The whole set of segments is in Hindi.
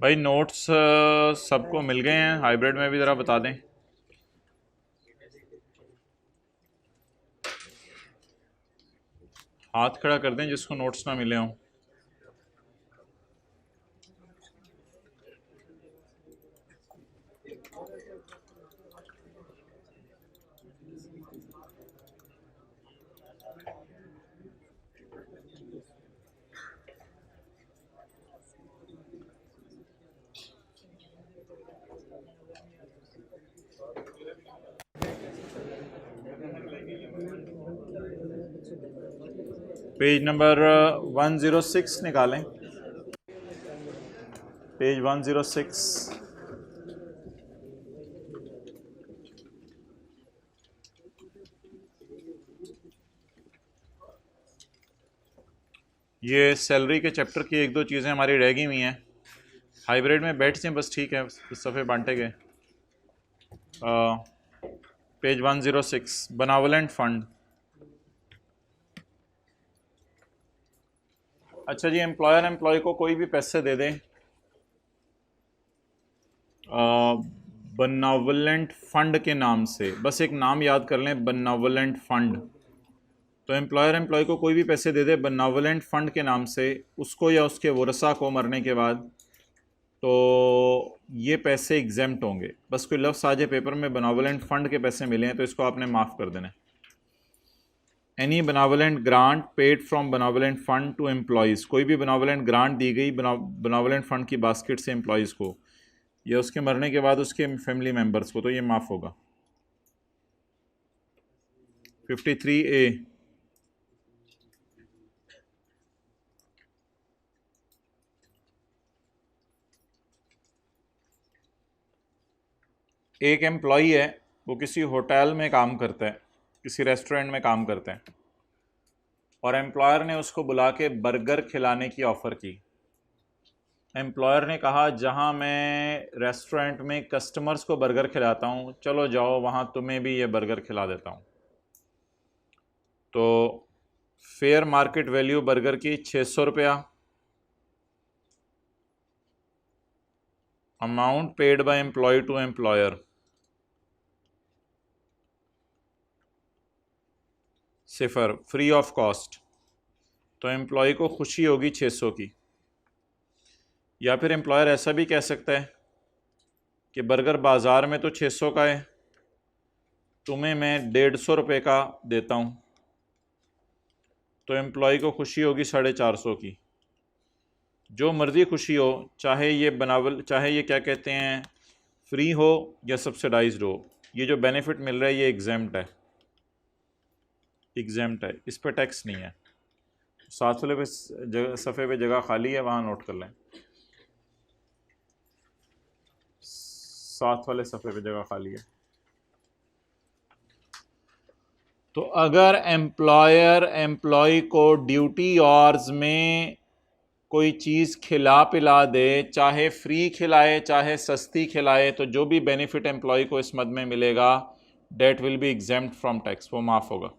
भाई नोट्स सबको मिल गए हैं? हाइब्रिड में भी ज़रा बता दें। हाथ खड़ा कर दें जिसको नोट्स ना मिले हों। पेज नंबर 106 निकालें। पेज 106। ये सैलरी के चैप्टर की एक दो चीज़ें हमारी रह गई हुई हैं। हाइब्रिड में बैठ जाएं बस, ठीक है, सफ़े बांटे गए। Page 106, benevolent fund. अच्छा जी, एम्प्लॉयर एम्प्लॉय को कोई भी पैसे दे दें बनावलेंट फंड के नाम से, बस एक नाम याद कर लें, बनावलेंट फंड। तो एम्प्लॉयर एम्प्लॉय को कोई भी पैसे दे दे बनावलेंट फंड के नाम से, उसको या उसके वरसा को मरने के बाद, तो ये पैसे एग्जेम्प्ट होंगे। बस कोई लफ्ज़ आ जाए पेपर में बनावलेंट फंड के पैसे मिले हैं तो इसको आपने माफ़ कर देना। Any benevolent grant paid from benevolent fund to employees, कोई भी बनावलेंट ग्रांट दी गई बनावलेंट फंड की बास्केट से एम्प्लॉयज़ को या उसके मरने के बाद उसके फैमिली मेम्बर्स को, तो ये माफ़ होगा। 53A, एक एम्प्लॉई है, वो किसी होटल में काम करता है, किसी रेस्टोरेंट में काम करता है, और एम्प्लॉयर ने उसको बुला के बर्गर खिलाने की ऑफ़र की। एम्प्लॉयर ने कहा जहां मैं रेस्टोरेंट में कस्टमर्स को बर्गर खिलाता हूं, चलो जाओ वहां तुम्हें भी ये बर्गर खिला देता हूं। तो फेयर मार्केट वैल्यू बर्गर की 600 रुपया, amount paid by employ to employer सिफर, फ्री ऑफ कॉस्ट। तो एम्प्लॉय को खुशी होगी 600 की। या फिर एम्प्लॉयर ऐसा भी कह सकता है कि बर्गर बाज़ार में तो 600 का है, तुम्हें मैं 150 रुपये का देता हूँ। तो एम्प्लॉय को खुशी होगी 450 की। जो मर्ज़ी खुशी हो, चाहे ये बनावल, चाहे ये क्या कहते हैं, फ्री हो या सब्सिडाइज्ड हो, ये जो बेनिफिट मिल रहा है ये एग्जेम्प्ट है, एग्जेम्प्ट है, इस पर टैक्स नहीं है। साथ वाले पे सफ़े पे जगह खाली है, वहाँ नोट कर लें। साथ वाले सफ़े पे जगह खाली है। तो अगर एम्प्लॉयर एम्प्लॉय को ड्यूटी आवर्स में कोई चीज़ खिला पिला दे, चाहे फ्री खिलाए चाहे सस्ती खिलाए, तो जो भी बेनिफिट एम्प्लॉय को इस मद में मिलेगा that will be exempt from tax, वो माफ़ होगा।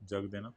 जग देना।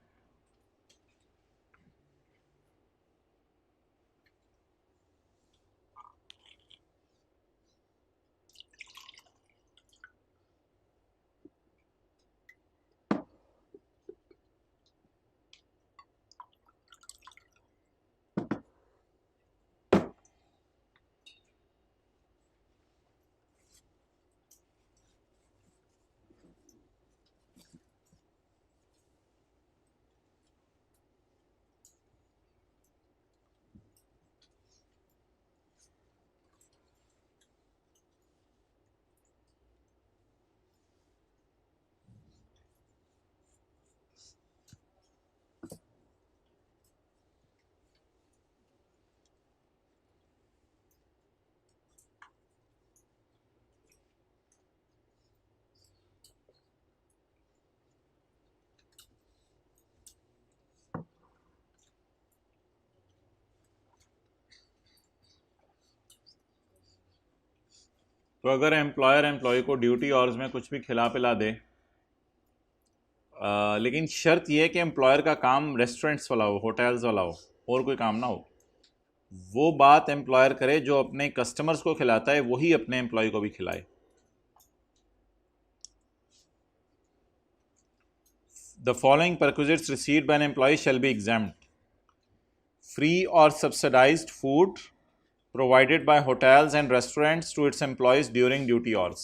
तो अगर एम्प्लॉयर एम्प्लॉय को ड्यूटी आवर्स में कुछ भी खिला पिला दे, लेकिन शर्त यह है कि एम्प्लॉयर का काम रेस्टोरेंट्स वाला हो, होटल्स वाला हो, और कोई काम ना हो, वो बात एम्प्लॉयर करे जो अपने कस्टमर्स को खिलाता है वही अपने एम्प्लॉय को भी खिलाए। The following perquisites received by an employee shall be exempted. Free और subsidised food provided by hotels and restaurants to its employees during duty hours।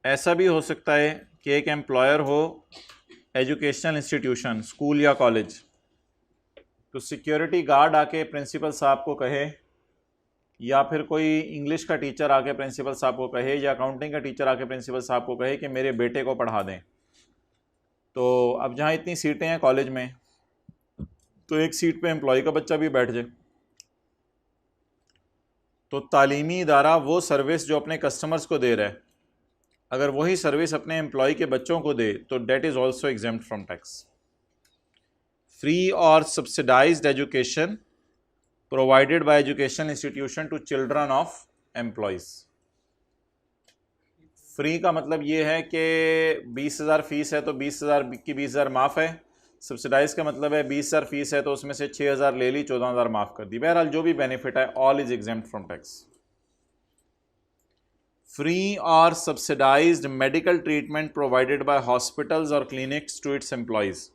ऐसा भी हो सकता है कि एक एम्प्लॉयर हो एजुकेशनल इंस्टीट्यूशन, स्कूल या कॉलेज, तो सिक्योरिटी गार्ड आके प्रिंसिपल साहब को कहे, या फिर कोई इंग्लिश का टीचर आके प्रिंसिपल साहब को कहे, या अकाउंटिंग का टीचर आके प्रिंसिपल साहब को कहे कि मेरे बेटे को पढ़ा दें। तो अब जहाँ इतनी सीटें हैं कॉलेज में, तो एक सीट पे एम्प्लॉय का बच्चा भी बैठ जाए, तो तालीमी इदारा वो सर्विस जो अपने कस्टमर्स को दे रहा है, अगर वही सर्विस अपने एम्प्लॉय के बच्चों को दे तो that is also exempt from tax. Free और subsidised education provided by education institution to children of employees. Free का मतलब ये है कि 20,000 फीस है तो 20,000 की 20,000 माफ़ है। सब्सिडाइज का मतलब है 20,000 फीस है तो उसमें से 6,000 ले ली, 14,000 माफ़ कर दी। बहरहाल जो भी बेनिफिट है all is exempt from tax. Free और subsidised medical treatment provided by hospitals और clinics to its employees.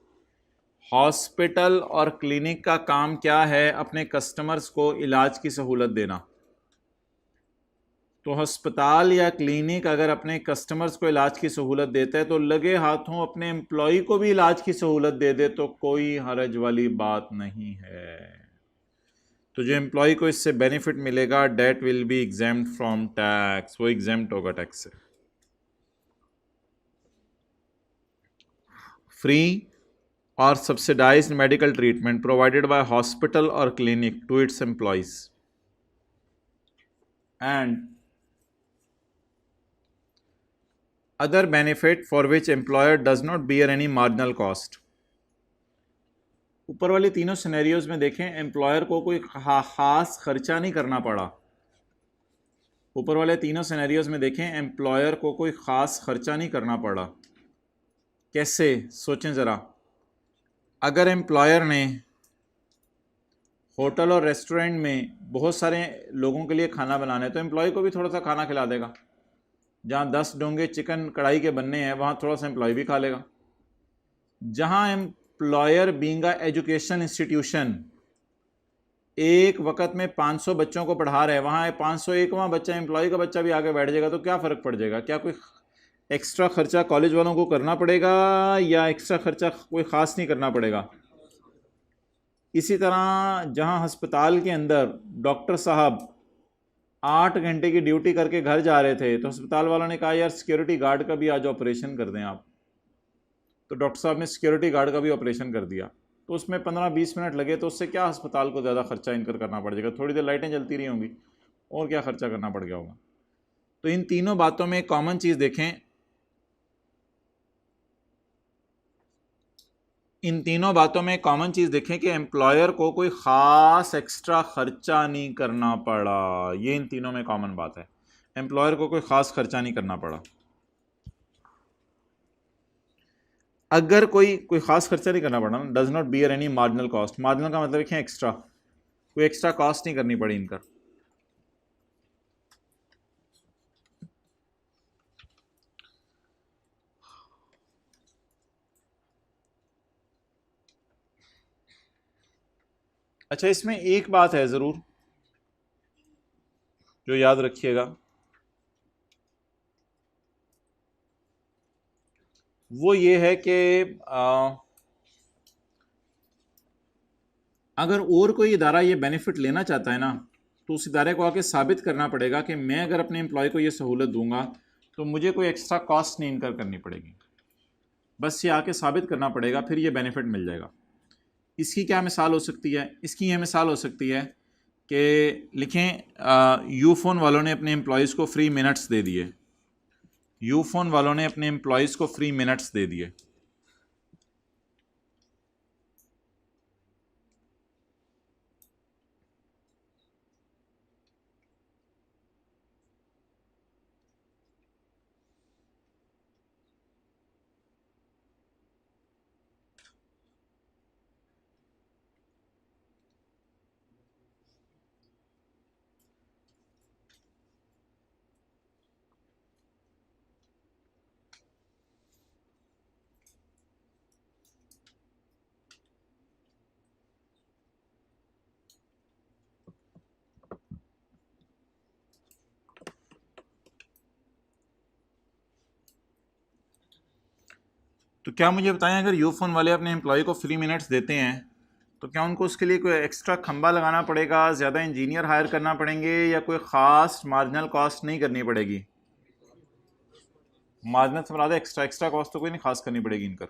Hospital और क्लिनिक का काम क्या है? अपने कस्टमर्स को इलाज की सहूलत देना। तो अस्पताल या क्लिनिक अगर अपने कस्टमर्स को इलाज की सहूलत देता है तो लगे हाथों अपने एम्प्लॉय को भी इलाज की सहूलत दे दे तो कोई हरज वाली बात नहीं है। तो जो एम्प्लॉय को इससे बेनिफिट मिलेगा that will be exempt from tax, वो एग्जेम्प्ट होगा टैक्स से। फ्री और subsidised medical treatment provided by hospital और clinic to its employees and other benefit for which employer does not bear any marginal cost. ऊपर वाली तीनों सिनेरियोज में देखें, एम्प्लॉयर को कोई खास खर्चा नहीं करना पड़ा। ऊपर वाले तीनों सिनेरियोज में देखें, एम्प्लॉयर को कोई खास खर्चा नहीं करना पड़ा। कैसे? सोचें ज़रा। अगर एम्प्लॉयर ने होटल और रेस्टोरेंट में बहुत सारे लोगों के लिए खाना बनाना है तो एम्प्लॉय को भी थोड़ा सा खाना खिला देगा। जहाँ 10 डोंगे चिकन कढ़ाई के बनने हैं वहाँ थोड़ा सा एम्प्लॉय भी खा लेगा। जहाँ एम्प्लॉयर बीइंग एजुकेशन इंस्टीट्यूशन एक वक्त में 500 बच्चों को पढ़ा रहे हैं, वहाँ 501वां बच्चा एम्प्लॉय का बच्चा भी आगे बैठ जाएगा तो क्या फ़र्क पड़ जाएगा? क्या कोई एक्स्ट्रा खर्चा कॉलेज वालों को करना पड़ेगा या एक्स्ट्रा खर्चा कोई ख़ास नहीं करना पड़ेगा? इसी तरह जहाँ अस्पताल के अंदर डॉक्टर साहब 8 घंटे की ड्यूटी करके घर जा रहे थे तो अस्पताल वालों ने कहा यार सिक्योरिटी गार्ड का भी आज ऑपरेशन कर दें आप, तो डॉक्टर साहब ने सिक्योरिटी गार्ड का भी ऑपरेशन कर दिया। तो उसमें 15-20 मिनट लगे तो उससे क्या अस्पताल को ज़्यादा खर्चा इनकर करना पड़ जाएगा? थोड़ी देर लाइटें जलती रही होंगी और क्या खर्चा करना पड़ गया होगा। तो इन तीनों बातों में एक कॉमन चीज़ देखें, इन तीनों बातों में कॉमन चीज़ देखें कि एम्प्लॉयर को कोई ख़ास एक्स्ट्रा खर्चा नहीं करना पड़ा। ये इन तीनों में कॉमन बात है, एम्प्लॉयर को कोई ख़ास खर्चा नहीं करना पड़ा। अगर कोई ख़ास खर्चा नहीं करना पड़ा ना, does not bear any marginal cost. Marginal का मतलब देखें एक्स्ट्रा, कोई एक्स्ट्रा कॉस्ट नहीं करनी पड़ी इनका। अच्छा, इसमें एक बात है ज़रूर जो याद रखिएगा, वो ये है कि अगर और कोई इदारा ये बेनिफिट लेना चाहता है ना तो उस इदारे को आके साबित करना पड़ेगा कि मैं अगर अपने एम्प्लॉय को ये सहूलत दूंगा तो मुझे कोई एक्स्ट्रा कॉस्ट नहीं इनकर करनी पड़ेगी। बस ये आके साबित करना पड़ेगा, फिर ये बेनिफिट मिल जाएगा। इसकी क्या मिसाल हो सकती है? इसकी ये मिसाल हो सकती है कि लिखें यूफ़ोन वालों ने अपने एम्प्लॉयज़ को फ्री मिनट्स दे दिए। यूफ़ोन वालों ने अपने एम्प्लॉयज़ को फ्री मिनट्स दे दिए। तो क्या मुझे बताएं, अगर यूफोन वाले अपने एम्प्लॉय को फ्री मिनट्स देते हैं तो क्या उनको उसके लिए कोई एक्स्ट्रा खंबा लगाना पड़ेगा, ज़्यादा इंजीनियर हायर करना पड़ेंगे, या कोई ख़ास मार्जिनल कॉस्ट नहीं करनी पड़ेगी? मार्जिनल से मुराद एक्स्ट्रा कॉस्ट तो कोई नहीं खास करनी पड़ेगी इनकर।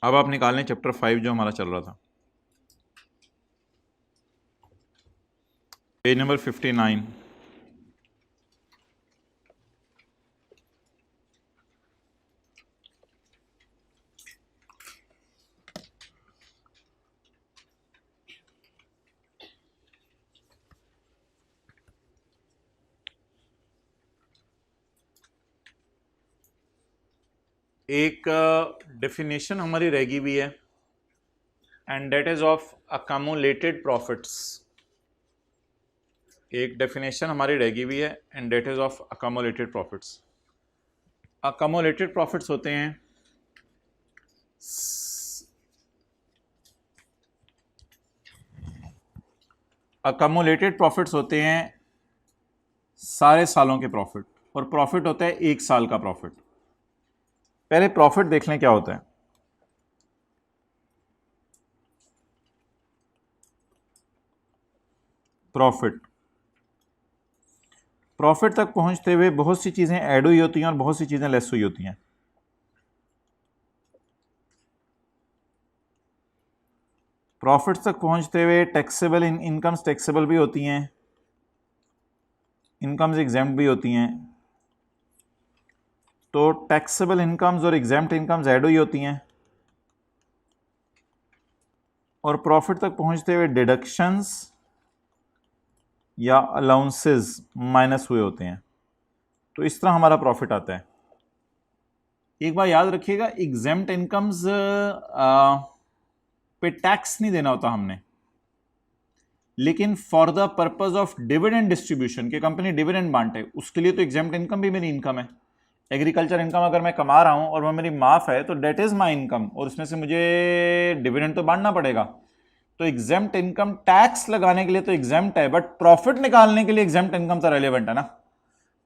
अब आप निकाल लें चैप्टर 5 जो हमारा चल रहा था, पेज नंबर 59। एक डेफिनेशन हमारी रहेगी भी है, and that is of accumulated profits. एक डेफिनेशन हमारी रहेगी भी है, and that is of accumulated profits. Accumulated profits होते हैं सारे सालों के प्रॉफिट, और प्रॉफिट होता है एक साल का प्रॉफिट। पहले प्रॉफिट देख लें क्या होता है। प्रॉफिट तक पहुंचते हुए बहुत सी चीजें ऐड हुई होती हैं और बहुत सी चीजें लेस हुई होती हैं। प्रॉफिट तक पहुंचते हुए टैक्सेबल इनकम्स टैक्सेबल भी होती हैं, इनकम्स एग्जेम्प्ट भी होती हैं। तो टैक्सेबल इनकम्स और एग्जेम्प्ट इनकम्स ऐड हुई होती हैं, और प्रॉफिट तक पहुंचते हुए डिडक्शंस या अलाउंसेस माइनस हुए होते हैं। तो इस तरह हमारा प्रॉफिट आता है। एक बार याद रखिएगा, एग्जेम्प्ट इनकम्स पे टैक्स नहीं देना होता हमने, लेकिन for the purpose of dividend distribution के कंपनी डिविडेंड बांटे, उसके लिए तो एग्जेम्प्ट इनकम भी मेरी इनकम है। एग्रीकल्चर इनकम अगर मैं कमा रहा हूं और वो मेरी माफ है तो डेट इज माई इनकम, और उसमें से मुझे डिविडेंड तो बांटना पड़ेगा। तो एग्जेम्प्ट इनकम टैक्स लगाने के लिए तो एग्जेम्प्ट है, बट प्रॉफिट निकालने के लिए एग्जेम्प्ट इनकम तो रेलेवेंट है ना।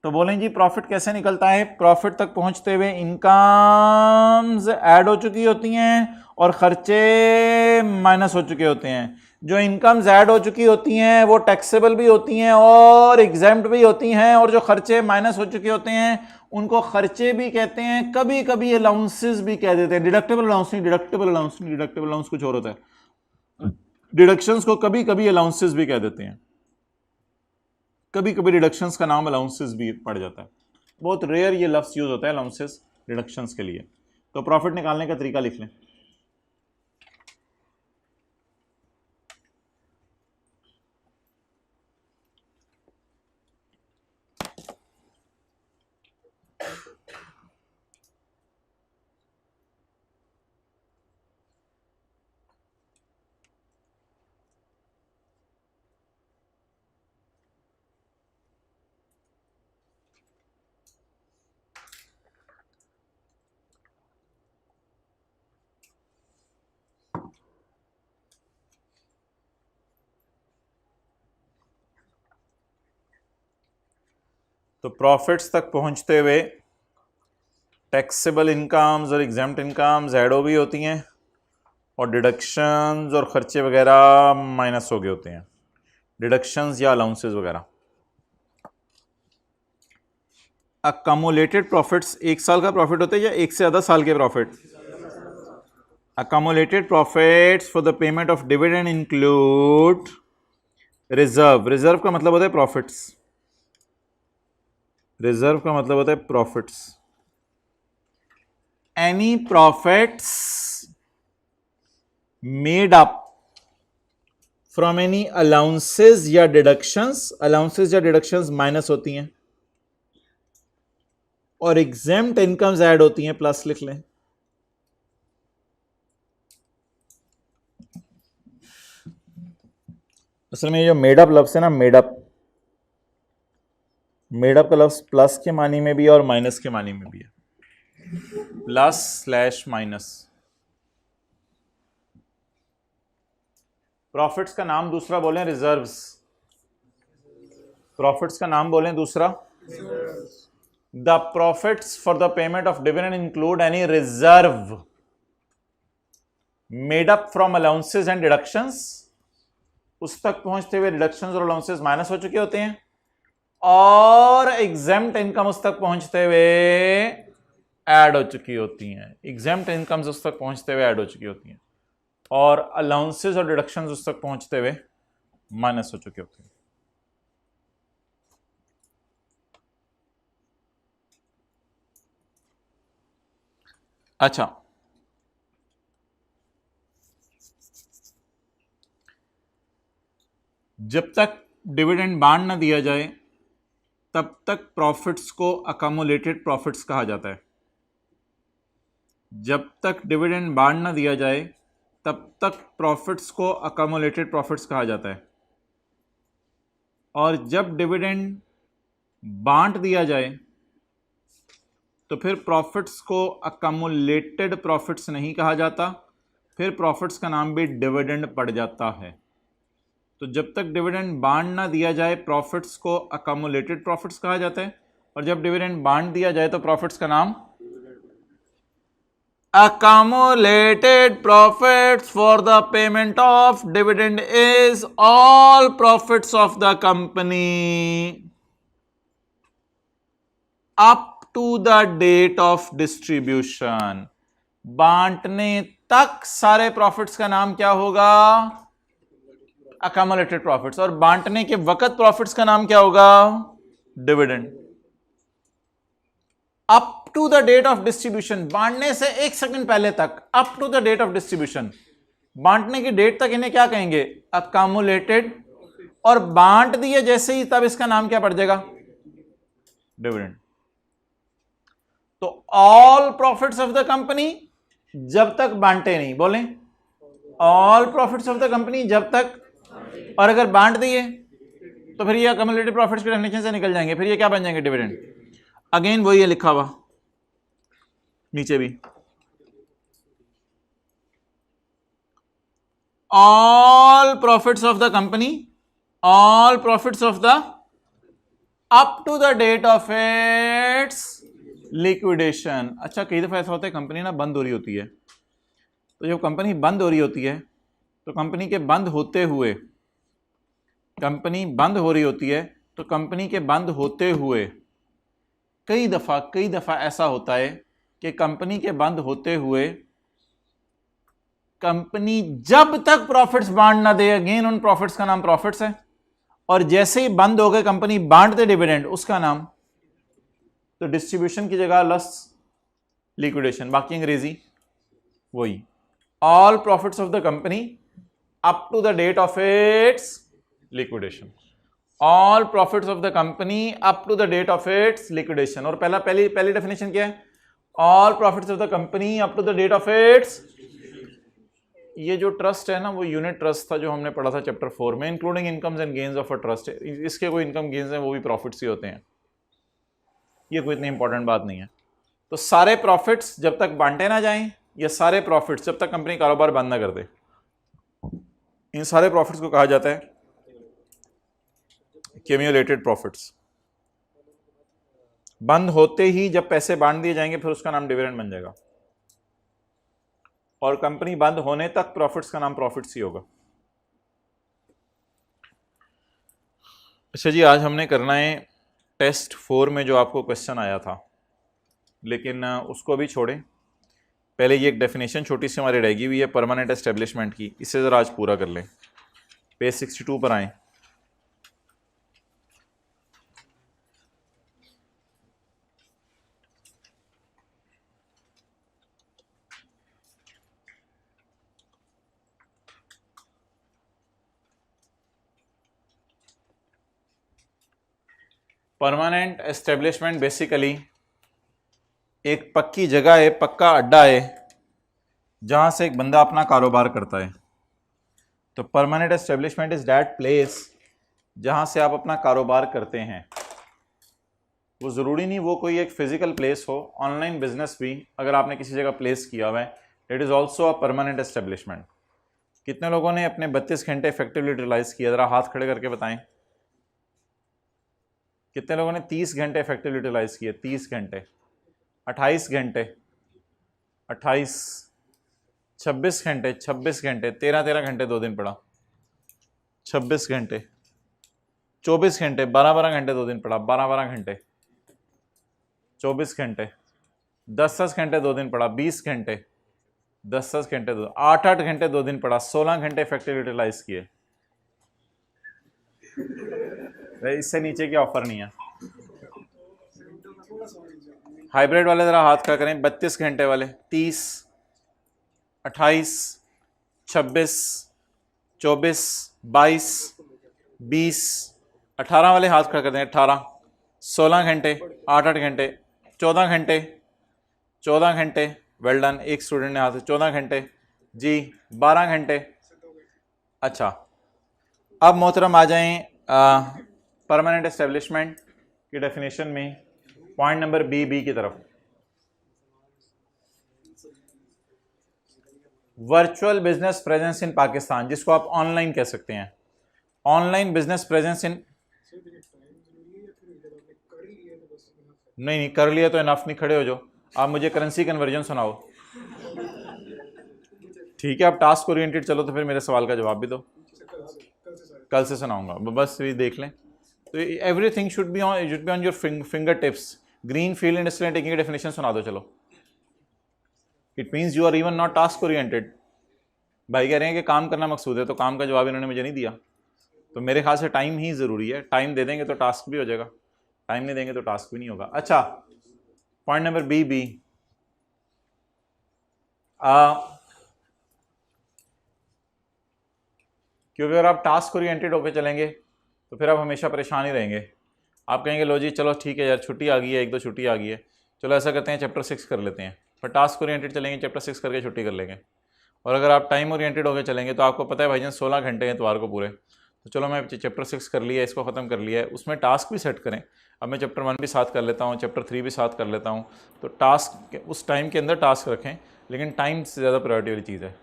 तो बोलें जी प्रॉफिट कैसे निकलता है? प्रॉफिट तक पहुंचते हुए इनकम्स ऐड हो चुकी होती हैं और खर्चे माइनस हो चुके होते हैं। जो इनकम्स ऐड हो चुकी होती हैं वो टैक्सेबल भी होती हैं और एग्जेम्प्ट भी होती हैं, और जो खर्चे माइनस हो चुके होते हैं उनको खर्चे भी कहते हैं, कभी कभी अलाउंसेस भी कह देते हैं। डिडक्टेबल अलाउंस नहीं, डिडक्टेबल अलाउंस नहीं, डिडक्टेबल अलाउंस कुछ और होता है। डिडक्शंस को कभी कभी अलाउंसेस भी कह देते हैं, कभी कभी डिडक्शंस का नाम अलाउंसेस भी पड़ जाता है। बहुत रेयर ये लफ्ज यूज होता है अलाउंसेस डिडक्शंस के लिए। तो प्रॉफिट निकालने का तरीका लिख लें। तो प्रॉफिट्स तक पहुंचते हुए टैक्सेबल इनकम्स और एग्जेम्प्ट इनकम्स ऐड हो गई होती हैं, और डिडक्शंस और खर्चे वगैरह माइनस हो गए होते हैं, डिडक्शंस या अलाउंसेस वगैरह। अकमुलेटेड प्रॉफिट्स एक साल का प्रॉफिट होता है या एक से ज़्यादा साल के profit? Accumulated profits for the payment of dividend include reserve. Reserve का मतलब होता है प्रॉफिट्स, रिजर्व का मतलब होता है profits. Any profits made up from any allowances या डिडक्शंस, अलाउंसेस या डिडक्शंस माइनस होती हैं, और एग्जेम्प्ट इनकम्स ऐड होती हैं, प्लस लिख लें। असल में ये जो मेडअप लफ्ज है ना, मेडअप का लफ्ज प्लस के मानी में भी है और माइनस के मानी में भी है। प्लस स्लैश माइनस, प्रॉफिट्स का नाम दूसरा बोलें रिजर्व्स, प्रॉफिट्स का नाम बोलें दूसरा। The profits for the payment of dividend include any reserve made up from allowances and deductions, उस तक पहुंचते हुए डिडक्शंस और अलाउंसेस माइनस हो चुके होते हैं, और एग्जेम्प्ट इनकम उस तक पहुंचते हुए ऐड हो चुकी होती हैं, एग्जेम्प्ट इनकम्स उस तक पहुंचते हुए ऐड हो चुकी होती हैं, और अलाउंसेस और डिडक्शंस उस तक पहुंचते हुए माइनस हो चुके होते हैं। अच्छा, जब तक डिविडेंड बांड ना दिया जाए तब तक प्रॉफिट्स को अकमुलेटेड प्रॉफिट्स कहा जाता है। जब तक डिविडेंड बांड ना दिया जाए तब तक प्रॉफिट्स को अकमुलेटेड प्रॉफिट्स कहा जाता है, और जब डिविडेंड बांट दिया जाए तो फिर प्रॉफिट्स को अकमुलेटेड प्रॉफिट्स नहीं कहा जाता, फिर प्रॉफिट्स का नाम भी डिविडेंड पड़ जाता है। तो जब तक डिविडेंड बांड ना दिया जाए प्रॉफिट्स को अकमुलेटेड प्रॉफिट्स कहा जाता है, और जब डिविडेंड बांड दिया जाए तो प्रॉफिट्स का नाम accumulated profits for the payment of dividend is all profits of the company up to the date of distribution। बांटने तक सारे प्रॉफिट्स का नाम क्या होगा? accumulated profits, और बांटने के वक्त प्रॉफिट्स का नाम क्या होगा? Dividend. Up to the date of distribution, बांटने से एक सेकंड पहले तक, up to the date of distribution, बांटने की डेट तक इन्हें क्या कहेंगे? अकामुलेटेड, और बांट दिए जैसे ही तब इसका नाम क्या पड़ जाएगा? डिविडेंड। तो all profits of the company जब तक बांटे नहीं, बोलें all profits of the company जब तक, और अगर बांट दिए तो फिर ये अकामुलेटेड प्रॉफिट्स के डेफिनेशन से निकल जाएंगे, फिर ये क्या बन जाएंगे? डिविडेंड। अगेन वही है लिखा हुआ नीचे भी, all profits of the company, all profits of the up to the date of its liquidation. अच्छा, कई दफा ऐसा होता है कंपनी ना बंद हो रही होती है, तो जब कंपनी बंद हो रही होती है तो कंपनी के बंद होते हुए, कंपनी बंद हो रही होती है तो कंपनी के बंद होते हुए कई दफा ऐसा होता है कि कंपनी के बंद होते हुए कंपनी जब तक प्रॉफिट्स बांट ना दे, अगेन उन प्रॉफिट्स का नाम प्रॉफिट्स है, और जैसे ही बंद हो गए कंपनी बांट दे डिविडेंड, उसका नाम, तो डिस्ट्रीब्यूशन की जगह लॉस लिक्विडेशन, बाकी अंग्रेजी वही। All profits of the company up to the date of its liquidation, all profits of the company up to the date of its liquidation. और पहली डेफिनेशन क्या है? All profits of the company up to the date of its, ये जो ट्रस्ट है ना वो यूनिट ट्रस्ट था जो हमने पढ़ा था चैप्टर 4 में, including incomes and gains of a trust. इसके कोई इनकम गेन्स हैं वो भी प्रॉफिट्स ही होते हैं, ये कोई इतनी इंपॉर्टेंट बात नहीं है। तो सारे प्रॉफिट्स जब तक बांटे ना जाएं, या सारे प्रॉफिट्स जब तक कंपनी कारोबार बंद ना कर दे, इन सारे प्रॉफिट्स को कहा जाता है क्यूमुलेटेड प्रॉफिट्स। बंद होते ही जब पैसे बांट दिए जाएंगे फिर उसका नाम डिविडेंड बन जाएगा, और कंपनी बंद होने तक प्रॉफिट्स का नाम प्रॉफिट्स ही होगा। अच्छा जी, आज हमने करना है टेस्ट 4 में जो आपको क्वेश्चन आया था, लेकिन उसको अभी छोड़ें, पहले ये एक डेफिनेशन छोटी सी हमारी रहेगी हुई है परमानेंट एस्टेब्लिशमेंट की, इससे ज़रा आज पूरा कर लें। पेज 62 पर आएँ। परमानेंट एस्टेब्लिशमेंट बेसिकली एक पक्की जगह है, पक्का अड्डा है जहां से एक बंदा अपना कारोबार करता है। तो permanent establishment is that place जहां से आप अपना कारोबार करते हैं। वो ज़रूरी नहीं वो कोई एक फिजिकल प्लेस हो, ऑनलाइन बिजनेस भी अगर आपने किसी जगह प्लेस किया हुआ है, it is also a permanent establishment. कितने लोगों ने अपने 32 घंटे इफेक्टिवली यूटिलाइज किया, ज़रा हाथ खड़े करके बताएं। कितने लोगों ने 30 घंटे इफेक्टिवली यूटिलाइज किए? 30 घंटे, 28 घंटे, 28, 26 घंटे, 26 घंटे, 13 घंटे 2 दिन पड़ा, 26 घंटे, 24 घंटे, 12 घंटे 2 दिन पड़ा, 12 घंटे, 24 घंटे, 10 घंटे 2 दिन पड़ा, 20 घंटे, 10 घंटे 2, 8 घंटे 2 दिन पड़ा, 16 घंटे इफेक्टिव यूटिलाइज किए। इससे नीचे की ऑफर नहीं है। हाइब्रिड वाले जरा हाथ खड़ा करें। 32 घंटे वाले, 30, 28, 26, 24, 22, 20, 18 वाले हाथ खड़ा कर दें। 18, 16 घंटे, 8 घंटे, 14 घंटे, 14 घंटे, वेल डन। एक स्टूडेंट ने हाथ, 14 घंटे जी, 12 घंटे। अच्छा, अब मोहतरम आ जाएं परमानेंट एस्टेब्लिशमेंट की डेफिनेशन में, पॉइंट नंबर बी की तरफ। Virtual business presence in Pakistan, जिसको आप ऑनलाइन कह सकते हैं। ऑनलाइन बिजनेस प्रेजेंस इन, नहीं कर लिया तो इनफ नहीं, खड़े हो जाओ। आप मुझे करेंसी कन्वर्जन सुनाओ। ठीक है, आप टास्क ओरिएंटेड चलो, तो फिर मेरे सवाल का जवाब भी दो। कल से सुनाऊंगा, बस भी देख लें। तो everything should be on your fingertips. Green field industrial taking की डेफिनेशन सुना दो चलो। It means you are even not task oriented. भाई कह रहे हैं कि काम करना मकसूद है, तो काम का जवाब इन्होंने मुझे नहीं दिया। तो मेरे ख्याल से टाइम ही ज़रूरी है। टाइम दे देंगे तो टास्क भी हो जाएगा, टाइम नहीं देंगे तो टास्क भी नहीं होगा। अच्छा, पॉइंट नंबर बी, क्योंकि अगर आप टास्क ओरिएंटेड होकर चलेंगे तो फिर आप हमेशा परेशान ही रहेंगे। आप कहेंगे लो जी चलो ठीक है यार, छुट्टी आ गई है, 1-2 छुट्टी आ गई है, चलो ऐसा करते हैं चैप्टर 6 कर लेते हैं। पर टास्क ओरिएंटेड चलेंगे, चैप्टर 6 करके छुट्टी कर लेंगे। और अगर आप टाइम ओरिएंटेड होकर चलेंगे तो आपको पता है भाईजान 16 घंटे हैं इतवार को पूरे, तो चलो मैं चैप्टर 6 कर लिया, इसको ख़त्म कर लिया है, उसमें टास्क भी सेट करें। अब मैं चैप्टर 1 भी साथ कर लेता हूँ, चैप्टर 3 भी साथ कर लेता हूँ। तो टास्क उस टाइम के अंदर टास्क रखें, लेकिन टाइम से ज़्यादा प्रायोरिटी वाली चीज़ है।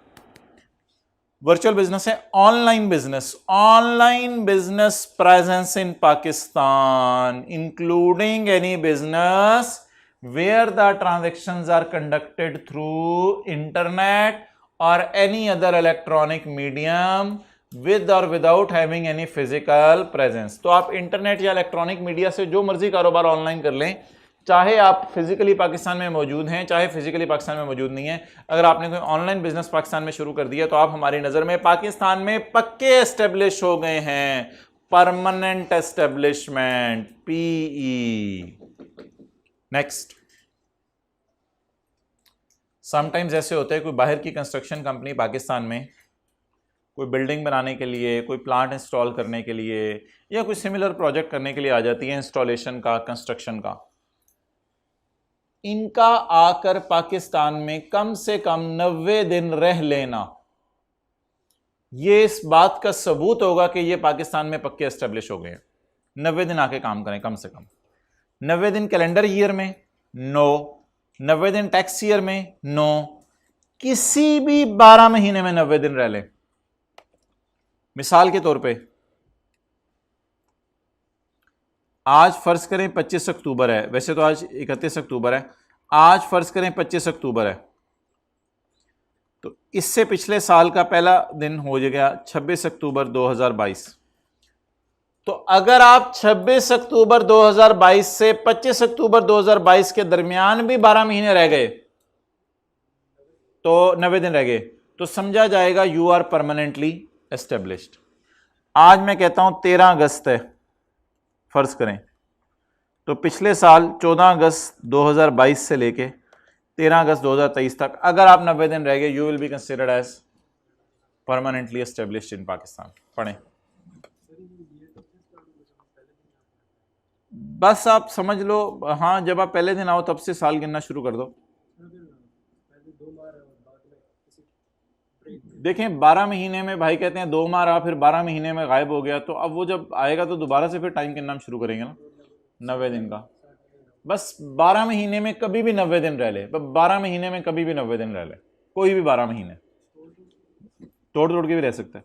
वर्चुअल बिजनेस है online business. Online business presence in Pakistan including any business where the transactions are conducted through internet or any other electronic medium with or without having any physical presence। तो आप इंटरनेट या इलेक्ट्रॉनिक मीडिया से जो मर्जी कारोबार ऑनलाइन कर लें, चाहे आप फिजिकली पाकिस्तान में मौजूद हैं, चाहे फिजिकली पाकिस्तान में मौजूद नहीं है। अगर आपने कोई ऑनलाइन बिजनेस पाकिस्तान में शुरू कर दिया तो आप हमारी नज़र में पाकिस्तान में पक्के एस्टेब्लिश हो गए हैं। Permanent establishment, PE। Next, sometimes ऐसे होते हैं कोई बाहर की कंस्ट्रक्शन कंपनी पाकिस्तान में कोई बिल्डिंग बनाने के लिए, कोई प्लांट इंस्टॉल करने के लिए या कोई सिमिलर प्रोजेक्ट करने के लिए आ जाती है, इंस्टॉलेशन का, कंस्ट्रक्शन का। इनका आकर पाकिस्तान में कम से कम 90 दिन रह लेना, ये इस बात का सबूत होगा कि ये पाकिस्तान में पक्के एस्टेब्लिश हो गए हैं। 90 दिन आके काम करें कम से कम। 90 दिन कैलेंडर ईयर में नो, 90 दिन टैक्स ईयर में नो, किसी भी 12 महीने में 90 दिन रह ले। मिसाल के तौर पे आज फर्ज करें 25 अक्टूबर है, वैसे तो आज 31 अक्टूबर है, आज फर्ज करें 25 अक्टूबर है, तो इससे पिछले साल का पहला दिन हो गया 26 अक्टूबर 2022। तो अगर आप 26 अक्टूबर 2022 से 25 अक्टूबर 2022 के दरमियान भी 12 महीने रह गए, तो 90 दिन रह गए, तो समझा जाएगा यू आर परमानेंटली एस्टेब्लिश्ड। आज मैं कहता हूं 13 अगस्त है फर्ज करें, तो पिछले साल 14 अगस्त 2022 से लेके 13 अगस्त 2023 तक अगर आप 90 दिन रह गए, you will be considered as permanently established in Pakistan. पढ़ें, बस आप समझ लो। हाँ, जब आप पहले दिन आओ तब से साल गिनना शुरू कर दो। देखें 12 महीने में भाई कहते हैं 2 माह रहा, फिर 12 महीने में गायब हो गया, तो अब वो जब आएगा तो दोबारा से फिर टाइम गिनना शुरू करेंगे ना 90 दिन का। बस 12 महीने में कभी भी 90 दिन रह ले, 12 महीने में कभी भी 90 दिन रह ले, कोई भी 12 महीने। तोड़ तोड़ के भी रह सकता है।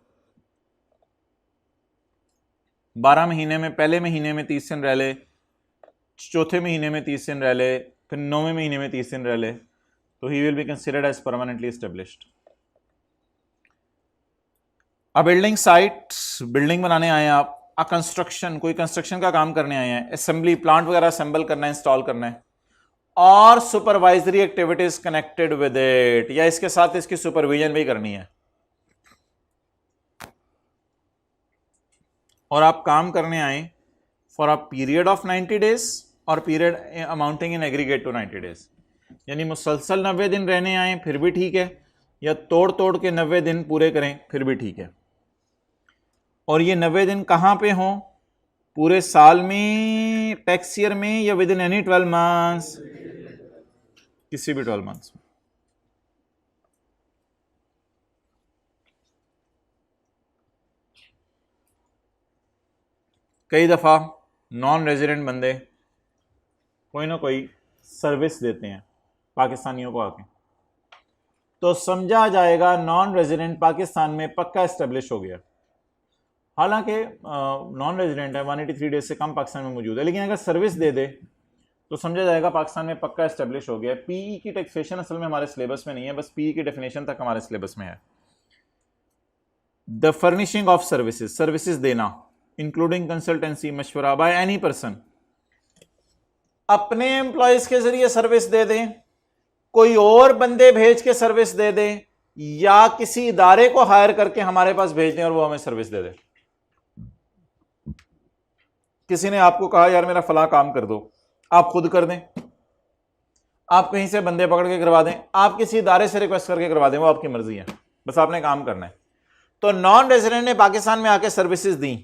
12 महीने में पहले महीने में 30 दिन रह ले, चौथे महीने में 30 दिन रह ले, फिर 9वें महीने में 30 दिन रह ले, तो he will be considered as permanently established. A building site, building बनाने आए हैं आप, अ कंस्ट्रक्शन, कोई कंस्ट्रक्शन का काम करने आए हैं, असेंबली, प्लांट वगैरह असेंबल करना है, इंस्टॉल करना है, और supervisory activities connected with it, या इसके साथ इसकी सुपरविजन भी करनी है, और आप काम करने आए for a period of 90 days और period amounting in aggregate to 90 days, यानी मुसलसल 90 दिन रहने आए फिर भी ठीक है, या तोड़ तोड़ के 90 दिन पूरे करें फिर भी ठीक है। और ये 90 दिन कहां पे हों, पूरे साल में, टैक्स ईयर में, या विद इन एनी 12 मंथ्स, किसी भी 12 मंथ्स में। कई दफा नॉन रेजिडेंट बंदे कोई ना कोई सर्विस देते हैं पाकिस्तानियों को आके, तो समझा जाएगा नॉन रेजिडेंट पाकिस्तान में पक्का एस्टेब्लिश हो गया। हालांकि नॉन रेजिडेंट है, 183 डेज से कम पाकिस्तान में मौजूद है, लेकिन अगर सर्विस दे दे तो समझा जाएगा पाकिस्तान में पक्का एस्टेब्लिश हो गया। पीई की टैक्सेशन असल में हमारे सिलेबस में नहीं है, बस पीई की डेफिनेशन तक हमारे सिलेबस में है। The furnishing of services, services देना, इंक्लूडिंग कंसल्टेंसी, मशवरा, बाय एनी पर्सन, अपने एम्प्लॉयज के जरिए सर्विस दे दें, कोई और बंदे भेज के सर्विस दे दें, या किसी इदारे को हायर करके हमारे पास भेज दें और वो हमें सर्विस दे दे। किसी ने आपको कहा यार मेरा फला काम कर दो, आप खुद कर दें, आप कहीं से बंदे पकड़ के करवा दें, आप किसी इदारे से रिक्वेस्ट करके करवा दें, वो आपकी मर्जी है, बस आपने काम करना है। तो नॉन रेजिडेंट ने पाकिस्तान में आके सर्विसेज दी,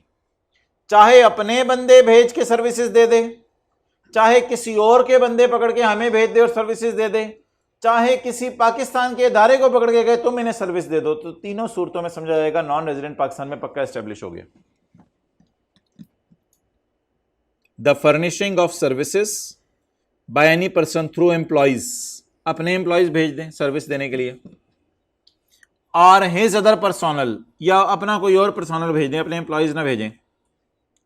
चाहे अपने बंदे भेज के सर्विसेज दे दे, चाहे किसी और के बंदे पकड़ के हमें भेज दे और सर्विसेज दे दे, चाहे किसी पाकिस्तान के इदारे को पकड़ के गए तुम इन्हें सर्विस दे दो, तो तीनों सूरतों में समझा जाएगा नॉन रेजिडेंट पाकिस्तान में पक्का एस्टेब्लिश हो गया। The furnishing of services by any person through employees, अपने एम्प्लॉइज भेज दें सर्विस देने के लिए, और हिज अदर पर्सनल, या अपना कोई और पर्सनल भेज दें, अपने एम्प्लॉइज ना भेजें,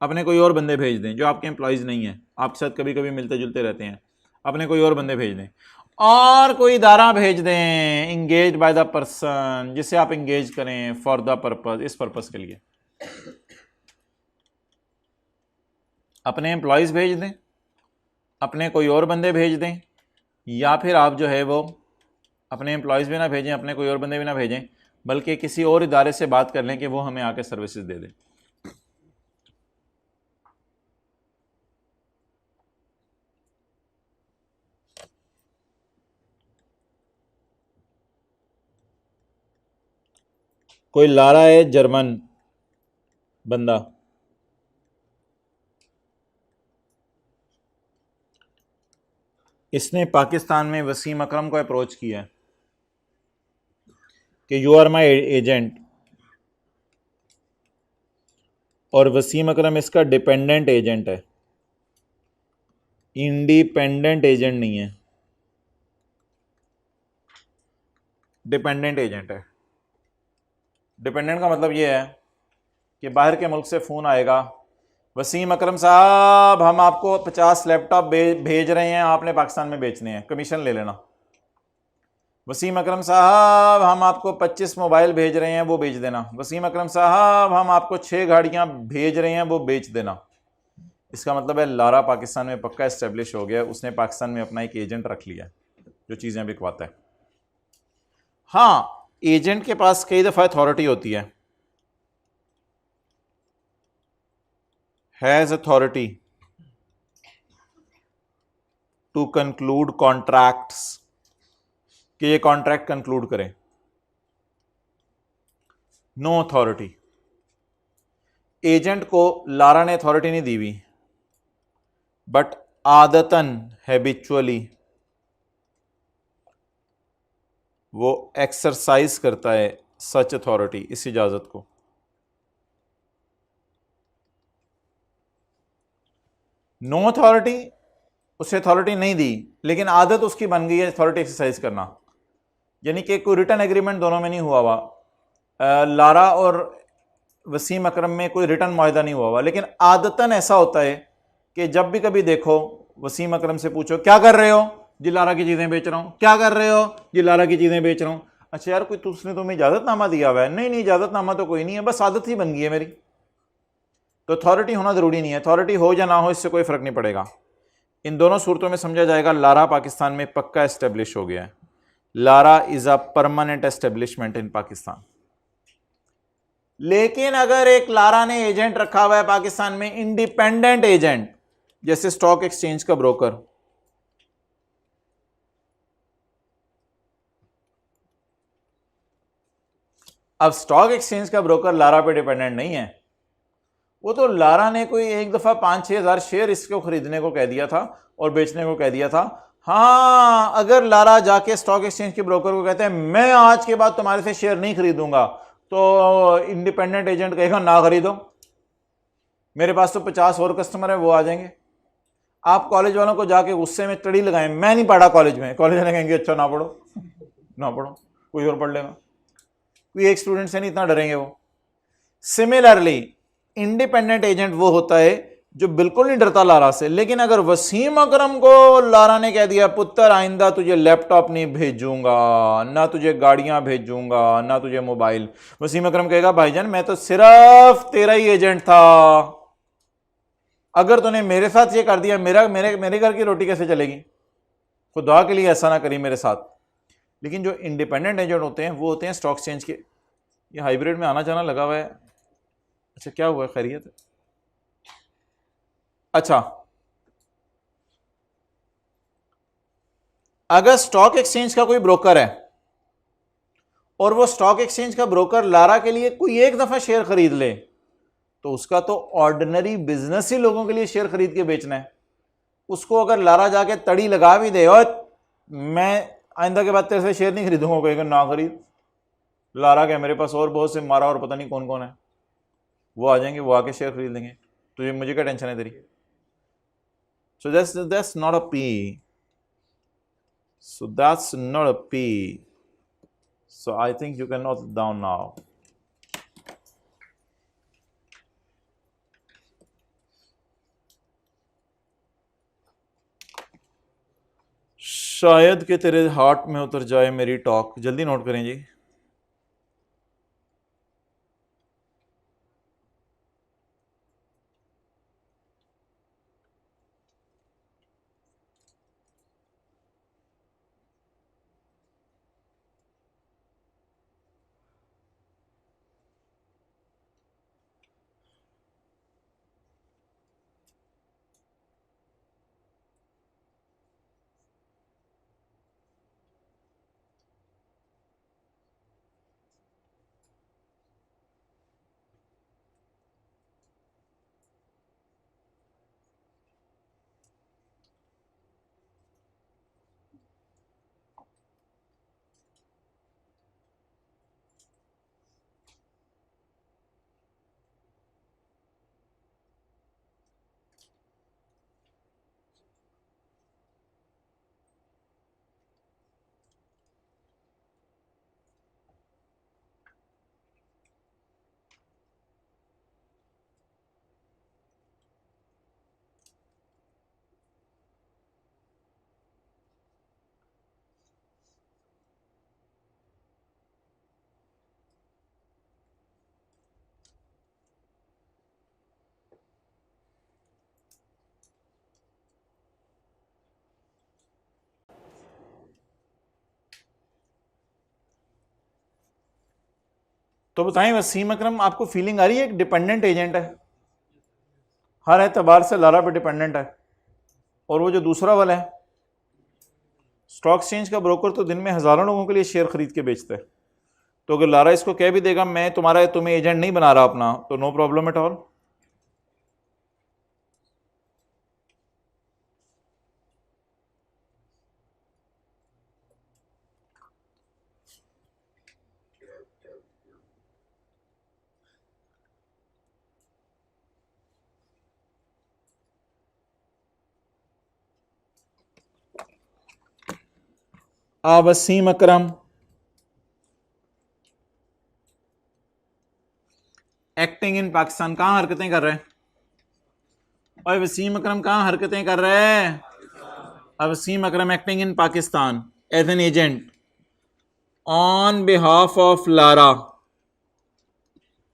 अपने कोई और बंदे भेज दें जो आपके एम्प्लॉइज नहीं है, आपके साथ कभी कभी मिलते जुलते रहते हैं, अपने कोई और बंदे भेज दें, और कोई इदारा भेज दें इंगेज बाय द पर्सन, जिसे आप इंगेज करें फॉर द पर्पज, इस पर्पज के लिए। अपने एम्प्लॉयज भेज दें, अपने कोई और बंदे भेज दें, या फिर आप जो है वो अपने एम्प्लॉयज भी ना भेजें, अपने कोई और बंदे भी ना भेजें, बल्कि किसी और इदारे से बात कर लें कि वो हमें आके सर्विसेज दे दें। कोई लारा है जर्मन बंदा, इसने पाकिस्तान में वसीम अकरम को अप्रोच किया कि यू आर माई एजेंट, और वसीम अकरम इसका डिपेंडेंट एजेंट है, इंडिपेंडेंट एजेंट नहीं है, डिपेंडेंट एजेंट है। डिपेंडेंट का मतलब ये है कि बाहर के मुल्क से फ़ोन आएगा, वसीम अकरम साहब हम आपको 50 लैपटॉप भेज रहे हैं, आपने पाकिस्तान में बेचने हैं, कमीशन ले लेना। वसीम अकरम साहब हम आपको 25 मोबाइल भेज रहे हैं, वो बेच देना। वसीम अकरम साहब हम आपको 6 गाड़ियां भेज रहे हैं, वो बेच देना। इसका मतलब है लारा पाकिस्तान में पक्का इस्टेब्लिश हो गया, उसने पाकिस्तान में अपना एक एजेंट रख लिया जो चीज़ें बिकवाता है। हाँ, एजेंट के पास कई दफ़ा अथॉरिटी होती है, has authority to conclude contracts, कि ये कॉन्ट्रैक्ट कंक्लूड करें। नो अथॉरिटी, एजेंट को लारा ने अथॉरिटी नहीं दी हुई, बट आदतन हैबिचुअली वो एक्सरसाइज करता है सच अथॉरिटी, इस इजाजत को। नो अथॉरिटी, उसे अथॉरिटी नहीं दी, लेकिन आदत उसकी बन गई है अथॉरिटी एक्सरसाइज करना, यानी कि कोई रिटर्न एग्रीमेंट दोनों में नहीं हुआ हुआ, लारा और वसीम अकरम में कोई रिटर्न मुआहदा नहीं हुआ हुआ, लेकिन आदतन ऐसा होता है कि जब भी कभी देखो वसीम अकरम से पूछो क्या कर रहे हो, जी लारा की चीजें बेच रहा हूं। क्या कर रहे हो, जी लारा की चीजें बेच रहा हूं। अच्छा यार, कोई उसने तुम्हें इजाजतनामा दिया हुआ है? नहीं नहीं, इजाजतनामा तो कोई नहीं है, बस आदत ही बन गई है मेरी। तो अथॉरिटी होना जरूरी नहीं है, अथॉरिटी हो या ना हो इससे कोई फर्क नहीं पड़ेगा। इन दोनों सूरतों में समझा जाएगा लारा पाकिस्तान में पक्का एस्टेब्लिश हो गया है। Lara is a permanent establishment इन पाकिस्तान। लेकिन अगर एक लारा ने एजेंट रखा हुआ है पाकिस्तान में, इंडिपेंडेंट एजेंट, जैसे स्टॉक एक्सचेंज का ब्रोकर, अब स्टॉक एक्सचेंज का ब्रोकर लारा पे डिपेंडेंट नहीं है। वो तो लारा ने कोई एक दफा 5-6 हज़ार शेयर इसको खरीदने को कह दिया था और बेचने को कह दिया था। हाँ, अगर लारा जाके स्टॉक एक्सचेंज के ब्रोकर को कहते हैं मैं आज के बाद तुम्हारे से शेयर नहीं खरीदूंगा, तो इंडिपेंडेंट एजेंट कहेगा ना खरीदो, मेरे पास तो 50 और कस्टमर है, वो आ जाएंगे। आप कॉलेज वालों को जाके गुस्से में तड़ी लगाएं, मैं नहीं पढ़ा कॉलेज में, कॉलेज वाले कहेंगे अच्छा ना पढ़ो, ना पढ़ो, कोई और पढ़ लेगा। कोई एक स्टूडेंट से नहीं इतना डरेंगे वो। सिमिलरली इंडिपेंडेंट एजेंट वो होता है जो बिल्कुल नहीं डरता लारा से। लेकिन अगर वसीम अकरम को लारा ने कह दिया पुत्र आइंदा तुझे लैपटॉप नहीं भेजूंगा, ना तुझे गाड़ियां भेजूंगा, ना तुझे मोबाइल, वसीम अकरम कहेगा भाईजान मैं तो सिर्फ तेरा ही एजेंट था, अगर तूने मेरे साथ ये कर दिया मेरा मेरे मेरे घर की रोटी कैसे चलेगी? खुदा के लिए ऐसा ना करी मेरे साथ। लेकिन जो इंडिपेंडेंट एजेंट होते हैं वो होते हैं स्टॉक एक्सचेंज के। ये हाइब्रिड में आना जाना लगा हुआ है। अच्छा क्या हुआ, खैरियत है? अच्छा, अगर स्टॉक एक्सचेंज का कोई ब्रोकर है और वो स्टॉक एक्सचेंज का ब्रोकर लारा के लिए कोई एक दफा शेयर खरीद ले, तो उसका तो ऑर्डिनरी बिजनेस ही लोगों के लिए शेयर खरीद के बेचना है। उसको अगर लारा जाके तड़ी लगा भी दे और मैं आइंदा के बाद तेरे से शेयर नहीं खरीदूंगा, कहेगा ना खरीद। लारा क्या, मेरे पास और बहुत से मारा और पता नहीं कौन कौन है, वो आ जाएंगे, वो आके शेयर खरीद लेंगे, तुझे मुझे क्या टेंशन है तेरी? So that's not a P, so that's not a P, so I think you can note it down now. शायद कि तेरे हार्ट में उतर जाए मेरी टॉक। जल्दी नोट करें जी। तो बताएं वसीम अकरम, आपको फीलिंग आ रही है एक डिपेंडेंट एजेंट है, हर एतबार से लारा पे डिपेंडेंट है। और वो जो दूसरा वाला है स्टॉक एक्सचेंज का ब्रोकर, तो दिन में हजारों लोगों के लिए शेयर खरीद के बेचता है। तो अगर लारा इसको कह भी देगा मैं तुम्हें एजेंट नहीं बना रहा अपना, तो no problem at all. Wasim Akram in Pakistan, कहाँ हरकतें कर रहे हैं? और वसीम अकरम कहाँ हरकतें कर रहे हैं? Wasim Akram acting in Pakistan as an agent on behalf of Lara.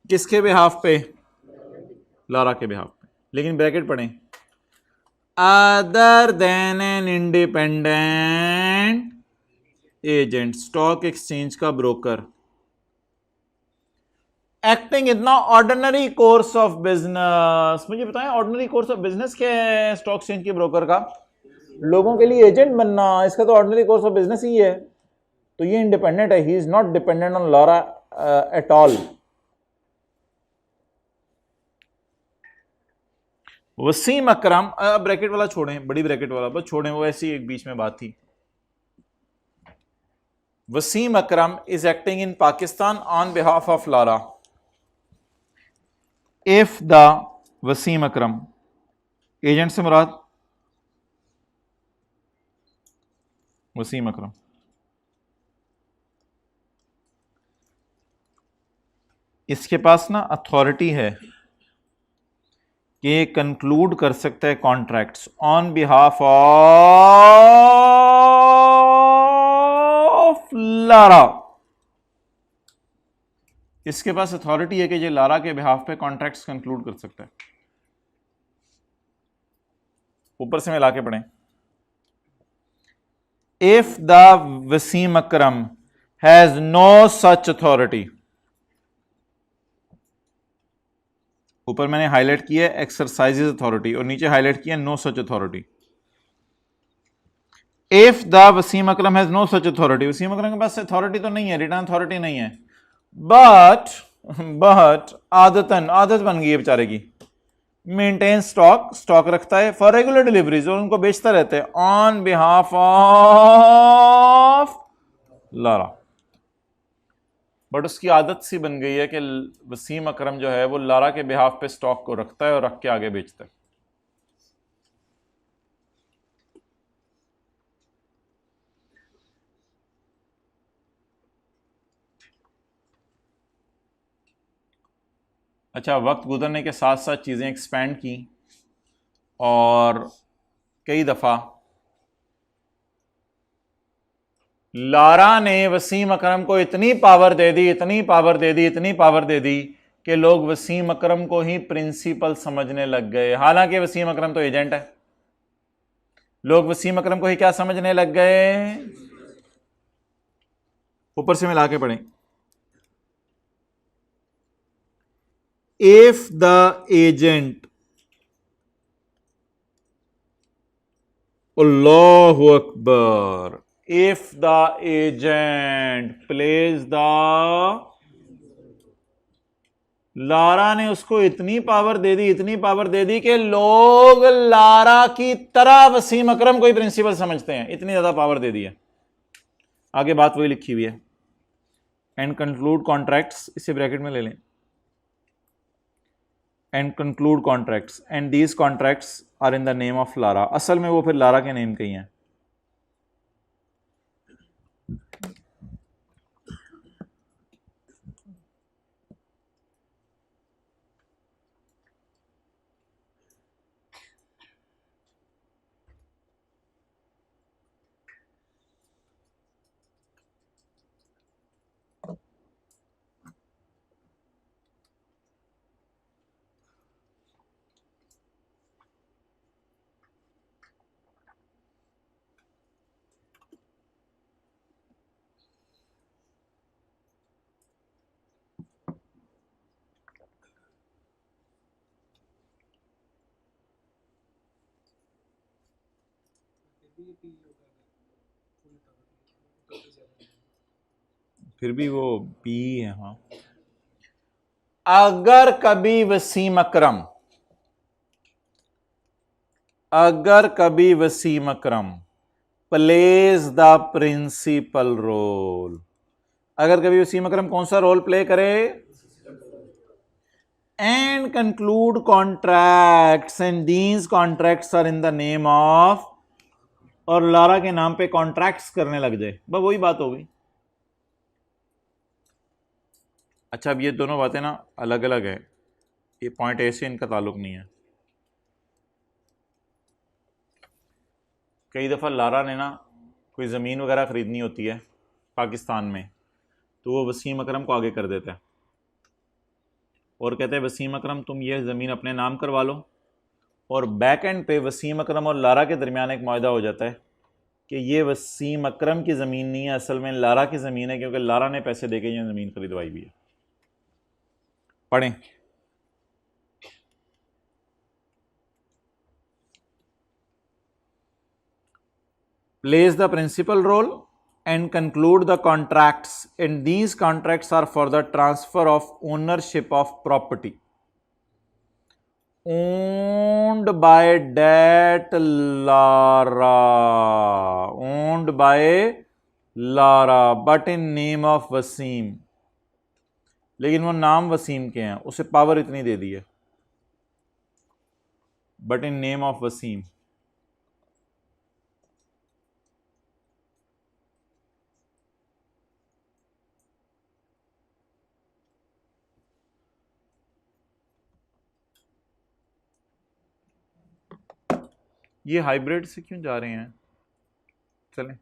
किसके बिहाफ पे? लारा के बिहाफ पे। लेकिन ब्रैकेट पढ़ें, other than an independent agent, stock exchange का broker, acting in the ordinary course of business. मुझे बताएं ऑर्डिनरी कोर्स ऑफ बिजनेस क्या है स्टॉक एक्सचेंज के ब्रोकर का? लोगों के लिए एजेंट बनना, इसका तो ऑर्डिनरी कोर्स ऑफ बिजनेस ही है। तो ये इंडिपेंडेंट है, he is not dependent on Lara at all. Wasim Akram, bracket वाला छोड़ें, बड़ी ब्रैकेट वाला बस छोड़ें, वो ऐसी एक बीच में बात थी। Wasim Akram is acting in Pakistan on behalf of Lara. If the Wasim Akram, agent से मुराद वसीम अकरम, इसके पास ना अथॉरिटी है कि कंक्लूड कर सकता है contracts on behalf of Lara. इसके पास अथॉरिटी है कि ये लारा के बिहाफ पे कॉन्ट्रैक्ट्स कंक्लूड कर सकता है। ऊपर से मिला के पढ़ें, if the Wasim Akram has no such authority, ऊपर मैंने हाईलाइट किया एक्सरसाइजेज अथॉरिटी और नीचे हाईलाइट किया no such authority. If the Wasim Akram has no such authority, Wasim Akram के पास अथॉरिटी तो नहीं है, रिटर्न अथॉरिटी नहीं है, बट आदत बन गई है बेचारे की, मेंटेन स्टॉक रखता है फॉर रेगुलर डिलीवरीज और उनको बेचता रहता है on behalf of Lara. But उसकी आदत सी बन गई है कि वसीम अकरम जो है वो लारा के बिहाफ पे स्टॉक को रखता है और रख के आगे बेचता है। अच्छा, वक्त गुजरने के साथ साथ चीज़ें एक्सपैंड की और कई दफ़ा लारा ने वसीम अकरम को इतनी पावर दे दी कि लोग वसीम अकरम को ही प्रिंसिपल समझने लग गए। हालांकि वसीम अकरम तो एजेंट है, लोग वसीम अकरम को ही क्या समझने लग गए? ऊपर से मिला के पढ़ें, इफ द एजेंट, अल्लाहु Akbar, if the agent plays the, Lara ने उसको इतनी पावर दे दी कि लोग लारा की तरह वसीम अकरम को ही प्रिंसिपल समझते हैं, इतनी ज्यादा पावर दे दी है। आगे बात वही लिखी हुई है, एंड कंक्लूड कॉन्ट्रैक्ट्स, इसे ब्रैकेट में ले लें, and conclude contracts and these contracts are in the name of Lara. असल में वो फिर लारा के नेम के ही हैं। फिर भी वो पी है। हाँ, अगर कभी Wasim Akram plays the principal role, अगर कभी वसीम अकरम कौन सा रोल प्ले करे? And conclude contracts and these contracts are in the name of, और लारा के नाम पे कॉन्ट्रैक्ट्स करने लग जाए, बस वही बात हो गई। अच्छा, अब ये दोनों बातें ना अलग अलग है, ये पॉइंट ए से इनका ताल्लुक नहीं है। कई दफ़ा लारा ने ना कोई ज़मीन वगैरह ख़रीदनी होती है पाकिस्तान में, तो वो वसीम अकरम को आगे कर देता है और कहते हैं वसीम अकरम तुम ये ज़मीन अपने नाम करवा लो, और बैक एंड पे वसीम अकरम और लारा के दरमियान एक मुआहदा हो जाता है कि ये वसीम अकरम की ज़मीन नहीं है, असल में लारा की ज़मीन है, क्योंकि लारा ने पैसे देके ये ज़मीन खरीदवाई भी है। पढ़ें। Plays the principal role and conclude the contracts, and these contracts are for the transfer of ownership of property owned by that Lara, owned by Lara, but in name of Wasim. लेकिन वो नाम वसीम के हैं, उसे पावर इतनी दे दी है, but in name of Wasim. ये हाइब्रिड से क्यों जा रहे हैं? चलें।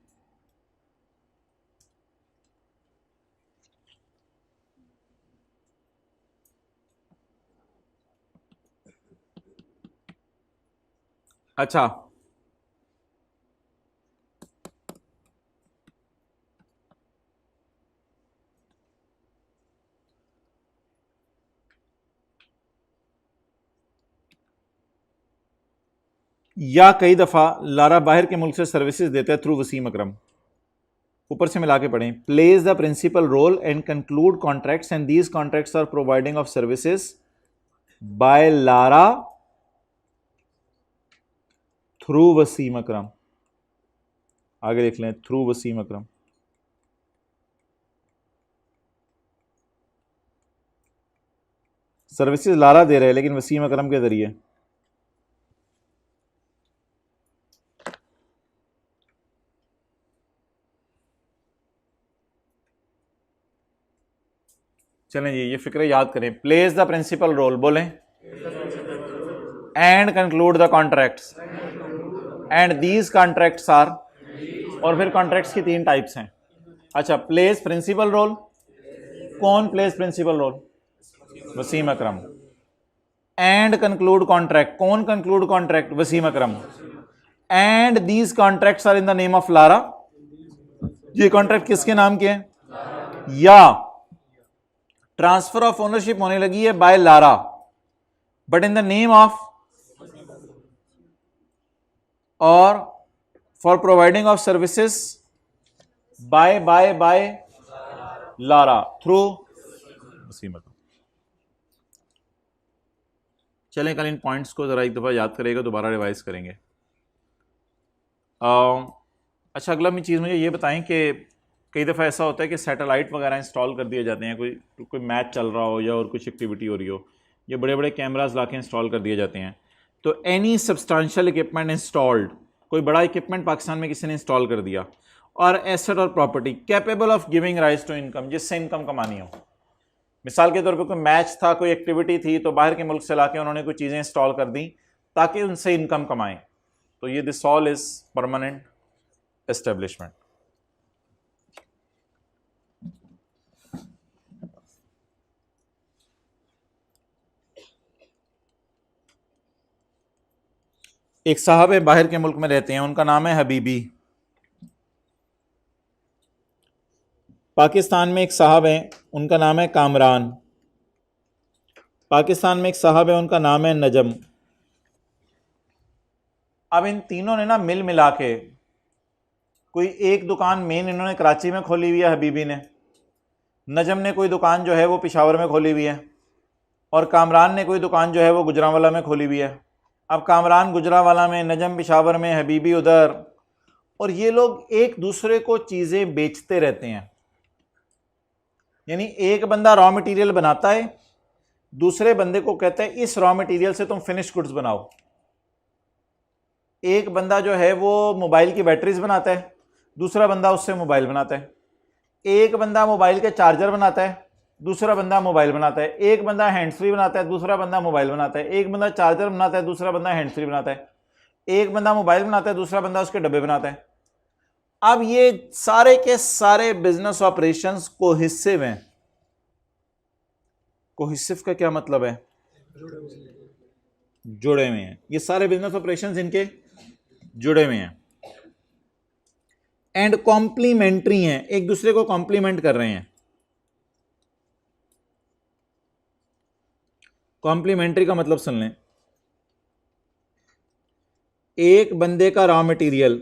अच्छा, या कई दफ़ा लारा बाहर के मुल्क से सर्विसेज देता है थ्रू वसीम अकरम। ऊपर से मिला के पढ़ें। Plays the principal role and conclude contracts, and these contracts are providing of services by Lara through Wasim Akram. आगे देख लें, through Wasim Akram. Services Lara दे रहे हैं लेकिन वसीम अकरम के जरिए। चलें जी, ये फिक्र याद करें। प्लेज द प्रिंसिपल रोल, बोलें। And conclude the contracts, and these contracts are, और फिर कॉन्ट्रैक्ट्स की 3 टाइप्स हैं। अच्छा, प्लेज प्रिंसिपल रोल, कौन plays principal role? Wasim Akram. And conclude contract, कौन conclude contract? Wasim Akram. And these contracts are in the name of Lara, ये कॉन्ट्रैक्ट किसके नाम के हैं? या ट्रांसफर ऑफ ओनरशिप होने लगी है by Lara, but in the name of, और for providing of services by Lara through Wasim Akram. चलें, कल इन पॉइंट्स को जरा एक दफा याद करेगा, दोबारा रिवाइज करेंगे। अच्छा, अगला भी चीज़ मुझे ये बताएं कि कई दफ़ा ऐसा होता है कि सैटेलाइट वगैरह इंस्टॉल कर दिए जाते हैं, कोई मैच चल रहा हो या और कुछ एक्टिविटी हो रही हो, ये बड़े बड़े कैमराज ला के इंस्टॉल कर दिए जाते हैं। तो एनी सब्सटेंशियल इक्विपमेंट इंस्टॉल्ड, कोई बड़ा इक्विपमेंट पाकिस्तान में किसी ने इंस्टॉल कर दिया, और एसेट और property capable of giving rise to income, जिससे इनकम कमानी हो। मिसाल के तौर पर कोई मैच था, कोई एक्टिविटी थी, तो बाहर के मुल्क से ला के उन्होंने कोई चीज़ें इंस्टॉल कर दी ताकि उनसे इनकम कमाएं, तो ये this all is permanent establishment. एक साहब है, बाहर के मुल्क में रहते हैं, उनका नाम है हबीबी। पाकिस्तान में एक साहब हैं, उनका नाम है कामरान। पाकिस्तान में एक साहब है, उनका नाम है नजम। अब इन तीनों ने ना मिल मिला के कोई एक दुकान मेन इन्होंने कराची में खोली हुई है हबीबी ने, नजम ने कोई दुकान जो है वो पेशावर में खोली हुई है, और कामरान ने कोई दुकान जो है वो गुजरांवाला में खोली हुई है। अब कामरान गुजरांवाला में, नजम पेशावर में, हबीबी उधर, और ये लोग एक दूसरे को चीज़ें बेचते रहते हैं। यानी एक बंदा रॉ मटेरियल बनाता है, दूसरे बंदे को कहता है इस रॉ मटेरियल से तुम फिनिश गुड्स बनाओ। एक बंदा जो है वो मोबाइल की बैटरीज बनाता है, दूसरा बंदा उससे मोबाइल बनाता है। एक बंदा मोबाइल के चार्जर बनाता है, दूसरा बंदा मोबाइल बनाता है, एक बंदा हैंड्स फ्री बनाता है, दूसरा बंदा मोबाइल बनाता है, एक बंदा चार्जर बनाता है, दूसरा बंदा हैंड्स फ्री बनाता है, एक बंदा मोबाइल बनाता है, दूसरा बंदा उसके डब्बे बनाता है। अब ये सारे के सारे बिजनेस ऑपरेशंस कोहेसिव हैं। कोहेसिव का क्या मतलब है? जुड़े हुए हैं। ये सारे बिजनेस ऑपरेशंस इनके जुड़े हुए हैं एंड कॉम्प्लीमेंट्री हैं, एक दूसरे को कॉम्प्लीमेंट कर रहे हैं। कॉम्प्लीमेंट्री का मतलब सुन लें, एक बंदे का रॉ मटेरियल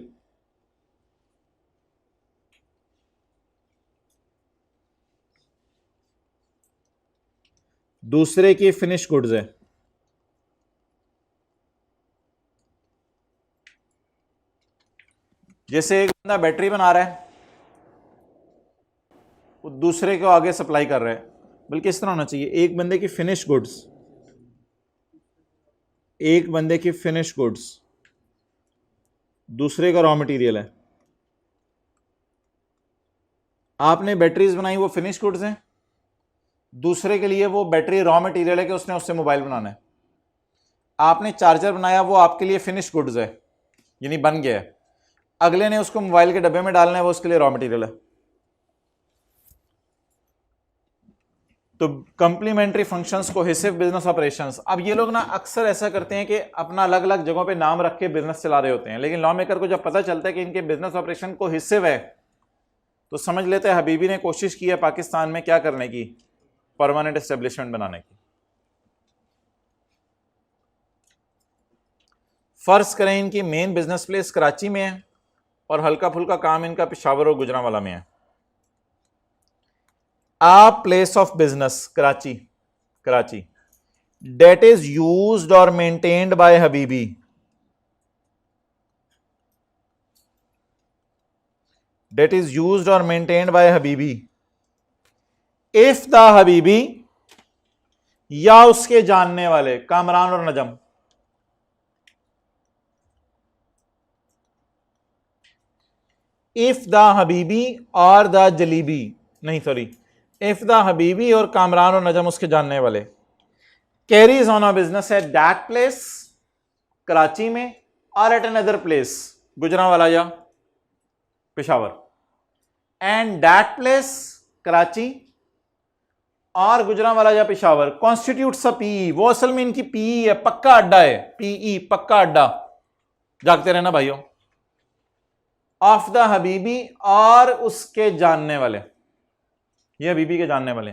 दूसरे की फिनिश गुड्स है। जैसे एक बंदा बैटरी बना रहा है, वो दूसरे को आगे सप्लाई कर रहा है, बल्कि इस तरह होना चाहिए, एक बंदे की फिनिश गुड्स, एक बंदे की फिनिश गुड्स दूसरे का रॉ मटेरियल है। आपने बैटरीज बनाई, वो फिनिश गुड्स हैं, दूसरे के लिए वो बैटरी रॉ मटेरियल है कि उसने उससे मोबाइल बनाना है। आपने चार्जर बनाया, वो आपके लिए फिनिश गुड्स है, यानी बन गया है। अगले ने उसको मोबाइल के डब्बे में डालना है, वो उसके लिए रॉ मटेरियल है। तो complementary functions, cohesive business operations. अब ये लोग ना अक्सर ऐसा करते हैं कि अपना अलग अलग जगहों पे नाम रख के बिजनेस चला रहे होते हैं, लेकिन लॉ मेकर को जब पता चलता है कि इनके बिजनेस ऑपरेशन कोहेसिव है, तो समझ लेते हैं हबीबी ने कोशिश की है पाकिस्तान में क्या करने की, परमानेंट एस्टेब्लिशमेंट बनाने की। फर्ज करें इनकी मेन बिजनेस प्लेस कराची में है और हल्का फुल्का काम इनका पेशावर और गुजरांवाला में है। A place of business Karachi, Karachi that is used or maintained by Habibi, that is used or maintained by Habibi if the Habibi या उसके जानने वाले कामरान और नजम, if the Habibi और the जलीबी, नहीं सॉरी, if the Habibi और कामरान और नजम उसके जानने वाले carries on a business at that place Karachi में और at another place गुजरांवाला या Peshawar, and that place Karachi और गुजरांवाला या पेशावर constitutes a PE, वो असल में इनकी PE है, पक्का अड्डा है, PE पक्का अड्डा, जागते रहना भाइयों, ऑफ द हबीबी और उसके जानने वाले, ये हबीबी के जानने वाले,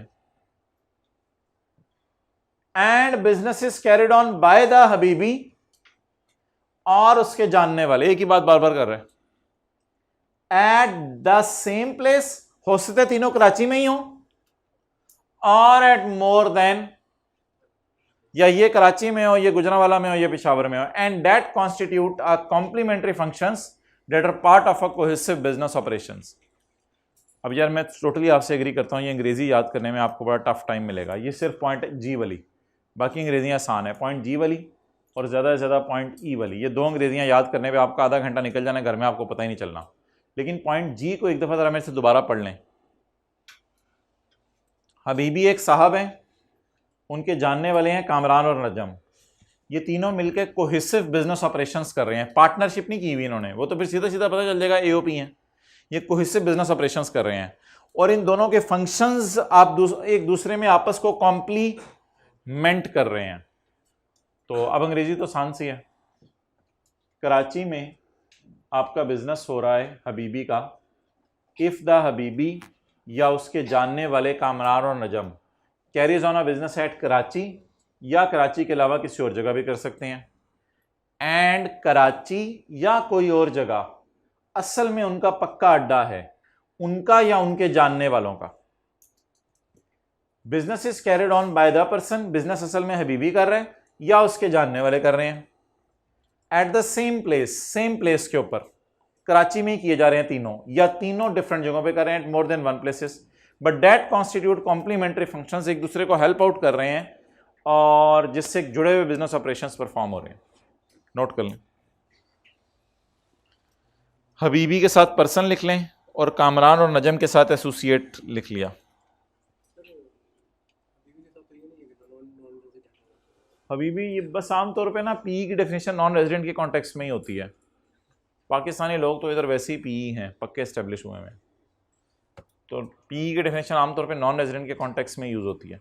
and business is carried on by the Habibi और उसके जानने वाले, एक ही बात बार बार कर रहे हैं, एट द सेम प्लेस, हो सकते तीनों कराची में ही हो, और एट मोर देन, या ये कराची में हो, ये गुजरांवाला में हो, ये पेशावर में हो, and that constitute a complementary functions that are part of a cohesive business operations. अब यार मैं टोटली आपसे एग्री करता हूँ, ये अंग्रेजी याद करने में आपको बड़ा टफ टाइम मिलेगा, ये सिर्फ पॉइंट जी वाली, बाकी अंग्रेजियाँ आसान है, पॉइंट जी वाली और ज़्यादा से ज़्यादा पॉइंट ई वाली, ये दो अंग्रेजियाँ याद करने पे आपका आधा घंटा निकल जाना घर में, आपको पता ही नहीं चलना। लेकिन पॉइंट जी को एक दफ़ा ज़रा मेरे से दोबारा पढ़ लें। हबीबी एक साहब हैं, उनके जानने वाले हैं कामरान और नजम, ये तीनों मिलकर कोहेसिव बिजनेस ऑपरेशंस कर रहे हैं, पार्टनरशिप नहीं की हुई इन्होंने, वो तो फिर सीधा सीधा पता चल जाएगा एओपी हैं, ये कोहेसिव बिजनेस ऑपरेशंस कर रहे हैं, और इन दोनों के फंक्शंस आप एक दूसरे में आपस को कॉम्प्लीमेंट कर रहे हैं। तो अब अंग्रेजी तो आसान सी है, कराची में आपका बिजनेस हो रहा है हबीबी का, इफ द हबीबी या उसके जानने वाले कामरान और Najam carries on a business at Karachi, या कराची के अलावा किसी और जगह भी कर सकते हैं, एंड कराची या कोई और जगह असल में उनका पक्का अड्डा है, उनका या उनके जानने वालों का। Business is carried on by the person, business असल में हबीबी कर रहे हैं या उसके जानने वाले कर रहे हैं, at the same place, same place के ऊपर, कराची में ही किए जा रहे हैं तीनों, या तीनों डिफरेंट जगहों पे कर रहे हैं, at more than one places, but that constitute complementary functions, एक दूसरे को हेल्प आउट कर रहे हैं और जिससे जुड़े हुए बिजनेस ऑपरेशंस परफॉर्म हो रहे हैं। नोट कर लें, हबीबी के साथ पर्सन लिख लें और कामरान और नजम के साथ एसोसिएट लिख लिया। हबीबी ये बस आमतौर पे ना पीई की डेफिनेशन नॉन रेजिडेंट के कॉन्टेक्स्ट में ही होती है। पाकिस्तानी लोग तो इधर वैसे ही पीई हैं, पक्के एस्टेब्लिश हुए हैं, तो पीई की डेफिनेशन आमतौर पे नॉन रेजिडेंट के कॉन्टेक्स्ट में यूज़ होती है।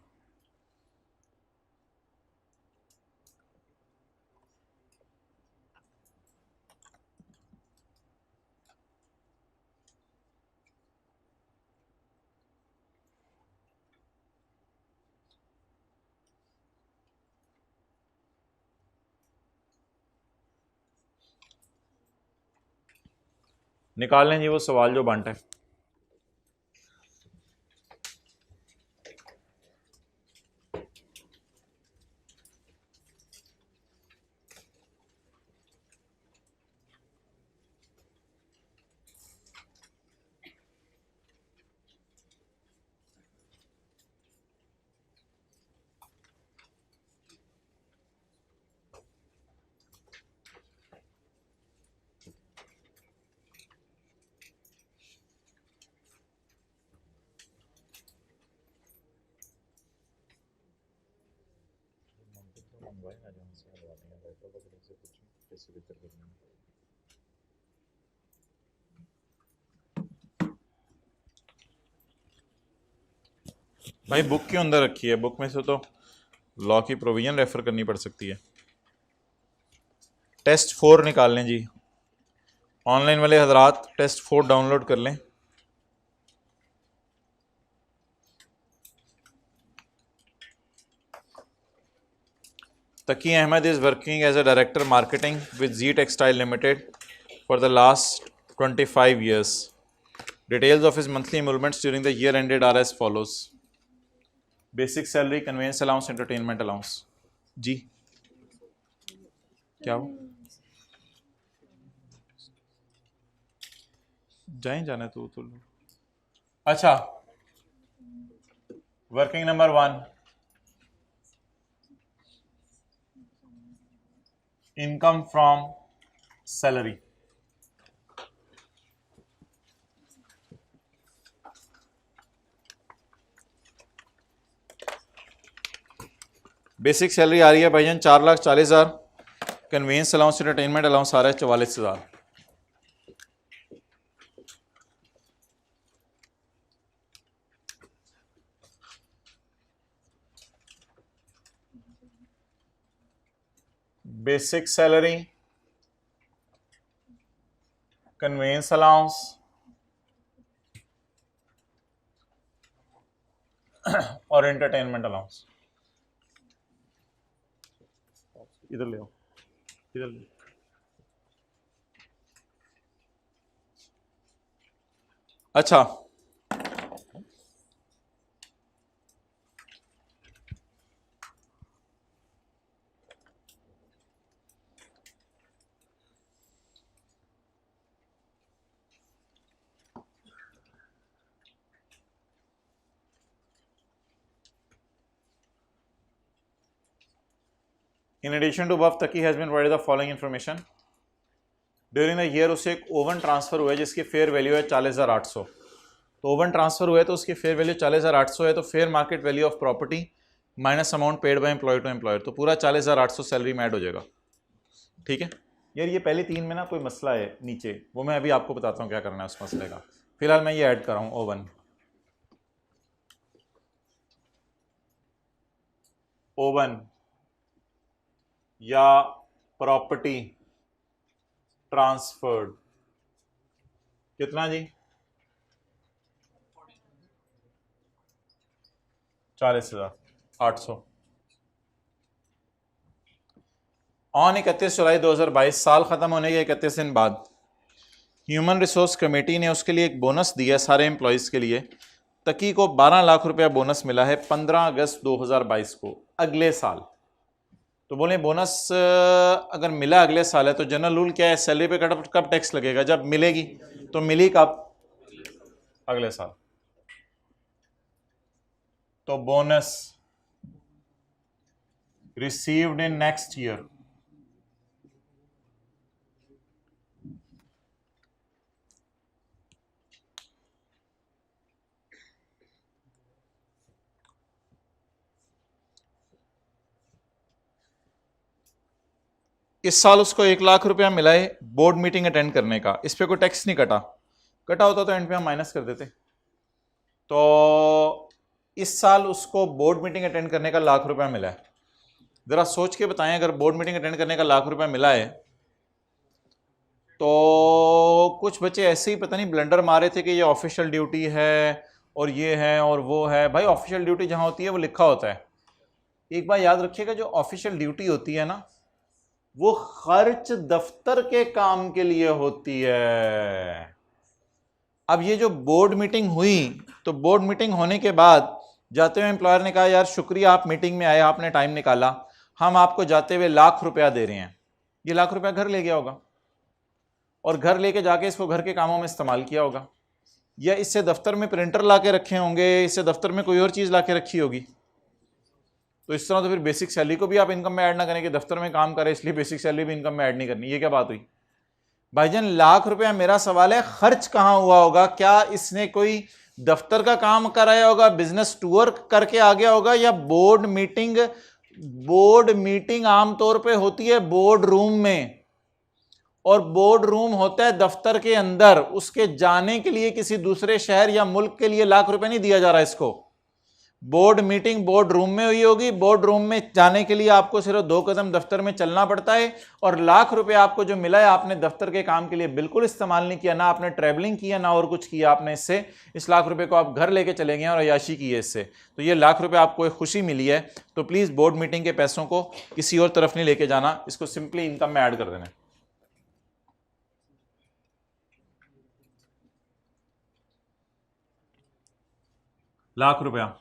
निकाल लें जी वो सवाल जो बांटा है। भाई बुक क्यों अंदर रखी है? बुक में से तो लॉ की प्रोविजन रेफर करनी पड़ सकती है। टेस्ट 4 निकाल लें जी, ऑनलाइन वाले हजरात टेस्ट 4 डाउनलोड कर लें। Taqi Ahmed is working as a director marketing with G textile limited for the last 25 years. Details of his monthly emoluments during the year ended are as follows. Basic salary, conveyance allowance, entertainment allowance. जी क्या हो जाने तो अच्छा, working number 1, income from salary. Basic salary आ रही है भाईजान 4,40,000, कन्वेंस अलाउंस एंटरटेनमेंट अलाउंस आ रहा है 44,000। बेसिक सैलरी, कन्वेंस अलाउंस और एंटरटेनमेंट अलाउंस। इधर ले आओ, इधर ले। अच्छा, in addition to above Taqi has been provided the following information. During the year उसे एक ओवन ट्रांसफर हुआ है जिसकी फेयर वैल्यू है 40,800। तो ओवन ट्रांसफर हुआ है तो उसकी फेयर वैल्यू 40,800 है, तो fair market value of property minus amount paid by employ to employer, तो पूरा 40,800 सैलरी में ऐड हो जाएगा। ठीक है यार, ये पहले 3 में ना कोई मसला है नीचे, वो मैं अभी आपको बताता हूँ क्या करना है उस मसले का। फिलहाल मैं ये ऐड कर रहा हूँ ओवन, ओवन या प्रॉपर्टी ट्रांसफर्ड कितना जी? 40,800 ऑन 31 जुलाई 2022, साल ख़त्म होने के 31 दिन बाद ह्यूमन रिसोर्स कमेटी ने उसके लिए एक बोनस दिया सारे एम्प्लॉयज़ के लिए। तकी को 12 लाख रुपया बोनस मिला है 15 अगस्त 2022 को, अगले साल। तो बोले बोनस अगर मिला अगले साल है तो जनरल रूल क्या है, सैलरी पे कब टैक्स लगेगा? जब मिलेगी। तो मिली कब? अगले साल। तो bonus received in next year इस साल उसको 1 लाख रुपया मिला है बोर्ड मीटिंग अटेंड करने का, इस पे कोई टैक्स नहीं कटा, कटा होता तो एंड पे हम माइनस कर देते। तो इस साल उसको बोर्ड मीटिंग अटेंड करने का 1 लाख रुपया मिला है। जरा सोच के बताएं, अगर बोर्ड मीटिंग अटेंड करने का 1 लाख रुपया मिला है तो कुछ बच्चे ऐसे ही पता नहीं ब्लंडर मारे थे कि ये ऑफिशियल ड्यूटी है और ये है और वो है। भाई ऑफिशियल ड्यूटी जहां होती है वो लिखा होता है। एक बात याद रखिएगा, जो ऑफिशियल ड्यूटी होती है ना वो खर्च दफ्तर के काम के लिए होती है। अब ये जो बोर्ड मीटिंग हुई, तो बोर्ड मीटिंग होने के बाद जाते हुए एम्प्लॉयर ने कहा यार शुक्रिया आप मीटिंग में आए, आपने टाइम निकाला, हम आपको जाते हुए 1 लाख रुपया दे रहे हैं। ये 1 लाख रुपया घर ले गया होगा और घर लेके जाके इसको घर के कामों में इस्तेमाल किया होगा, या इससे दफ्तर में प्रिंटर ला के रखे होंगे, इससे दफ्तर में कोई और चीज़ ला के रखी होगी। तो इस तरह तो फिर बेसिक सैलरी को भी आप इनकम में ऐड ना करें कि दफ्तर में काम करे इसलिए बेसिक सैलरी भी इनकम में ऐड नहीं करनी। ये क्या बात हुई भाईजान? 1 लाख रुपया, मेरा सवाल है खर्च कहां हुआ होगा? क्या इसने कोई दफ्तर का काम कराया होगा, बिजनेस टूर करके आ गया होगा, या बोर्ड मीटिंग? बोर्ड मीटिंग आमतौर पे होती है बोर्ड रूम में, और बोर्ड रूम होता है दफ्तर के अंदर। उसके जाने के लिए किसी दूसरे शहर या मुल्क के लिए 1 लाख रुपए नहीं दिया जा रहा इसको। बोर्ड मीटिंग बोर्ड रूम में हुई होगी, बोर्ड रूम में जाने के लिए आपको सिर्फ 2 कदम दफ्तर में चलना पड़ता है, और 1 लाख रुपए आपको जो मिला है आपने दफ्तर के काम के लिए बिल्कुल इस्तेमाल नहीं किया, ना आपने ट्रैवलिंग किया ना और कुछ किया आपने इससे। इस 1 लाख रुपए को आप घर लेके चले गए और अयाशी की है इससे। तो ये 1 लाख रुपए आपको एक खुशी मिली है, तो प्लीज बोर्ड मीटिंग के पैसों को किसी और तरफ नहीं लेके जाना, इसको सिंपली इनकम में ऐड कर देना। 1 लाख रुपया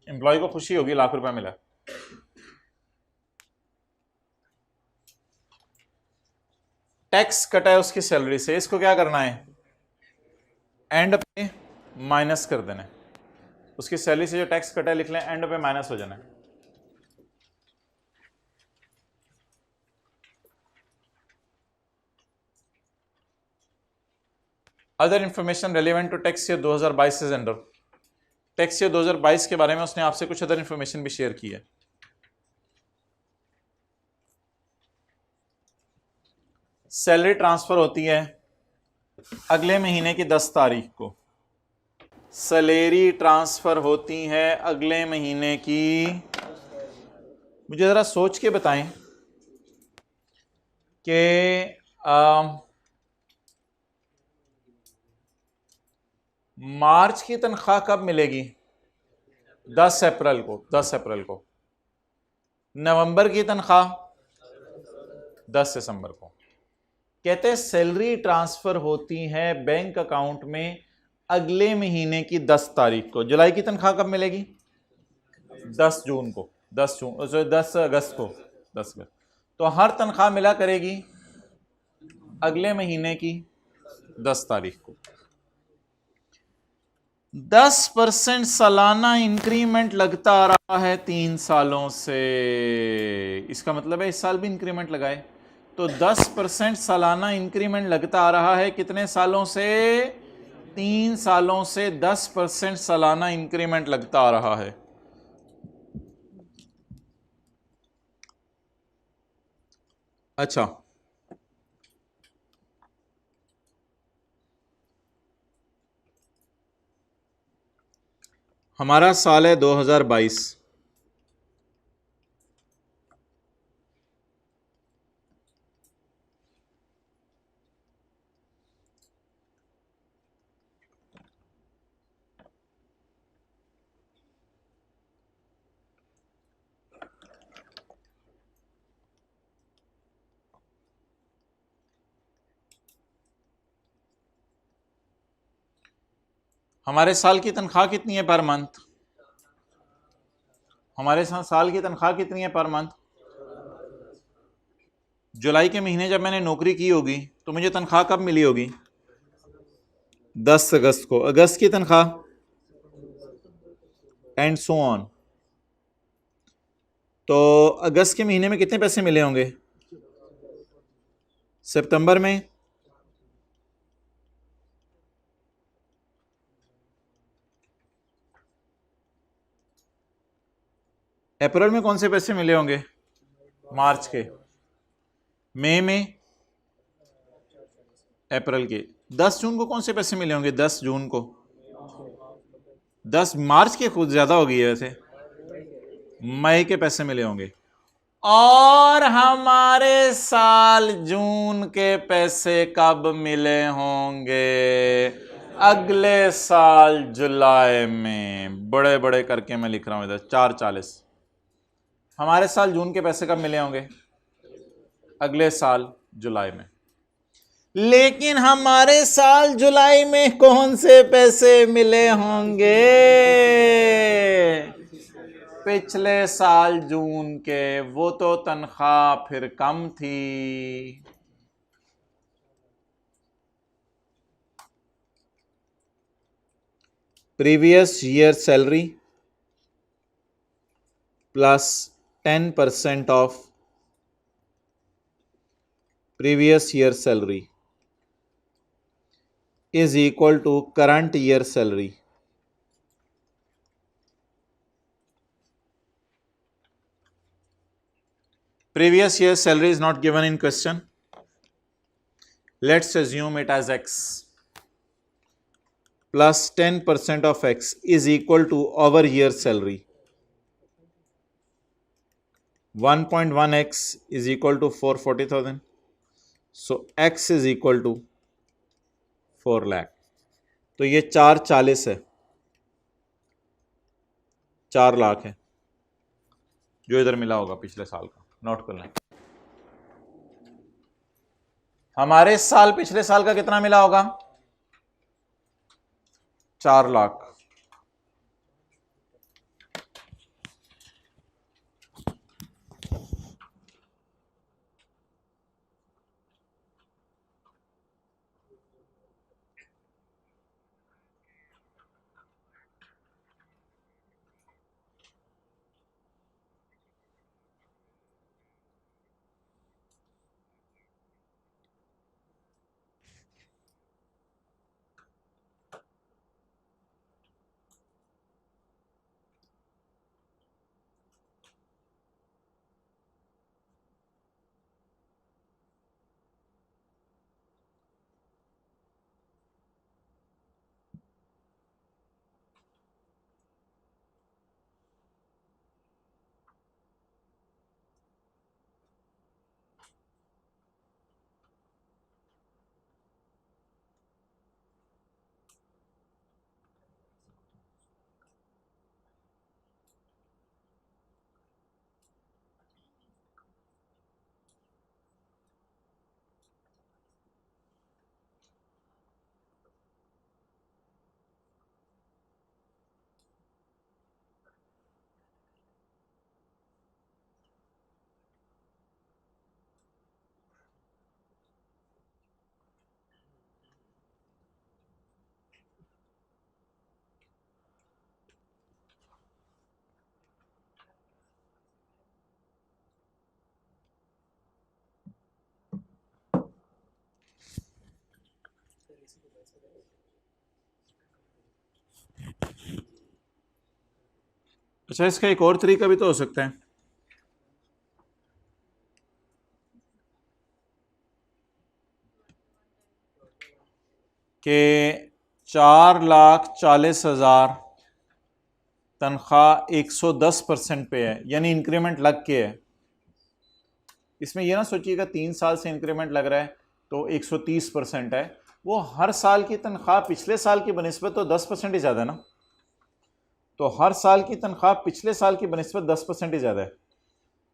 एम्प्लॉय को खुशी होगी, 1 लाख रुपया मिला। टैक्स कटा है उसकी सैलरी से, इसको क्या करना है? एंड पे माइनस कर देना है। उसकी सैलरी से जो टैक्स कटा है लिख लें, एंड पे माइनस हो जाना है। Other information relevant to tax year 2022 is under. Tax year 2022 के बारे में उसने आपसे कुछ अदर इंफॉर्मेशन भी शेयर की है। सैलरी ट्रांसफर होती है अगले महीने की 10 तारीख को। सैलरी ट्रांसफर होती है अगले महीने की, मुझे जरा सोच के बताएं कि मार्च की तनख्वाह कब मिलेगी? 10 अप्रैल को। 10 अप्रैल को। नवंबर की तनख्वाह 10 दिसंबर को। कहते हैं सैलरी ट्रांसफर होती है बैंक अकाउंट में अगले महीने की 10 तारीख को। जुलाई की तनख्वाह कब मिलेगी? 10 जून को। 10 जून 10 अगस्त को। 10 अगस्त। तो हर तनख्वाह मिला करेगी अगले महीने की 10 तारीख को। 10% सालाना इंक्रीमेंट लगता आ रहा है 3 सालों से। इसका मतलब है इस साल भी इंक्रीमेंट लगाए, तो 10% सालाना इंक्रीमेंट लगता आ रहा है कितने सालों से? 3 सालों से 10% सालाना इंक्रीमेंट लगता आ रहा है। अच्छा, हमारा साल है 2022। हमारे साल की तनख्वाह कितनी है पर मंथ? हमारे साल की तनख्वाह कितनी है पर मंथ? जुलाई के महीने जब मैंने नौकरी की होगी तो मुझे तनख्वाह कब मिली होगी? 10 अगस्त को। अगस्त की तनख्वाह एंड सो ऑन। तो अगस्त के महीने में कितने पैसे मिले होंगे? सितंबर में अप्रैल में कौन से पैसे मिले होंगे? मार्च के। मई में? अप्रैल के। 10 जून को कौन से पैसे मिले होंगे? 10 जून को। 10 मार्च के खुद ज्यादा हो गई है वैसे, मई के पैसे मिले होंगे। और हमारे साल जून के पैसे कब मिले होंगे? अगले साल जुलाई में। बड़े बड़े करके मैं लिख रहा हूं इधर 4:40। हमारे साल जून के पैसे कब मिले होंगे? अगले साल जुलाई में। लेकिन हमारे साल जुलाई में कौन से पैसे मिले होंगे? पिछले साल जून के। वो तो तनख्वाह फिर कम थी। Previous year salary plus 10% of previous year salary is equal to current year salary. Previous year salary is not given in question. Let's assume it as x plus 10% of x is equal to our year salary. 1.1x is equal to 440,000. So x is equal to 4 lakh. तो ये 440 है, 4 लाख है जो इधर मिला होगा पिछले साल का। नोट कर लें। हमारे साल पिछले साल का कितना मिला होगा? 4 लाख। अच्छा, इसका एक और तरीका भी तो हो सकता है कि 4,40,000 तनख्वाह 110% पे है, यानी इंक्रीमेंट लग के है। इसमें यह ना सोचिएगा 3 साल से इंक्रीमेंट लग रहा है तो 130% है। वो हर साल की तनख्वाह पिछले साल की बनिस्बत तो 10% ही ज़्यादा है ना। तो हर साल की तनख्वाह पिछले साल की बनिस्बत 10% ही ज़्यादा है।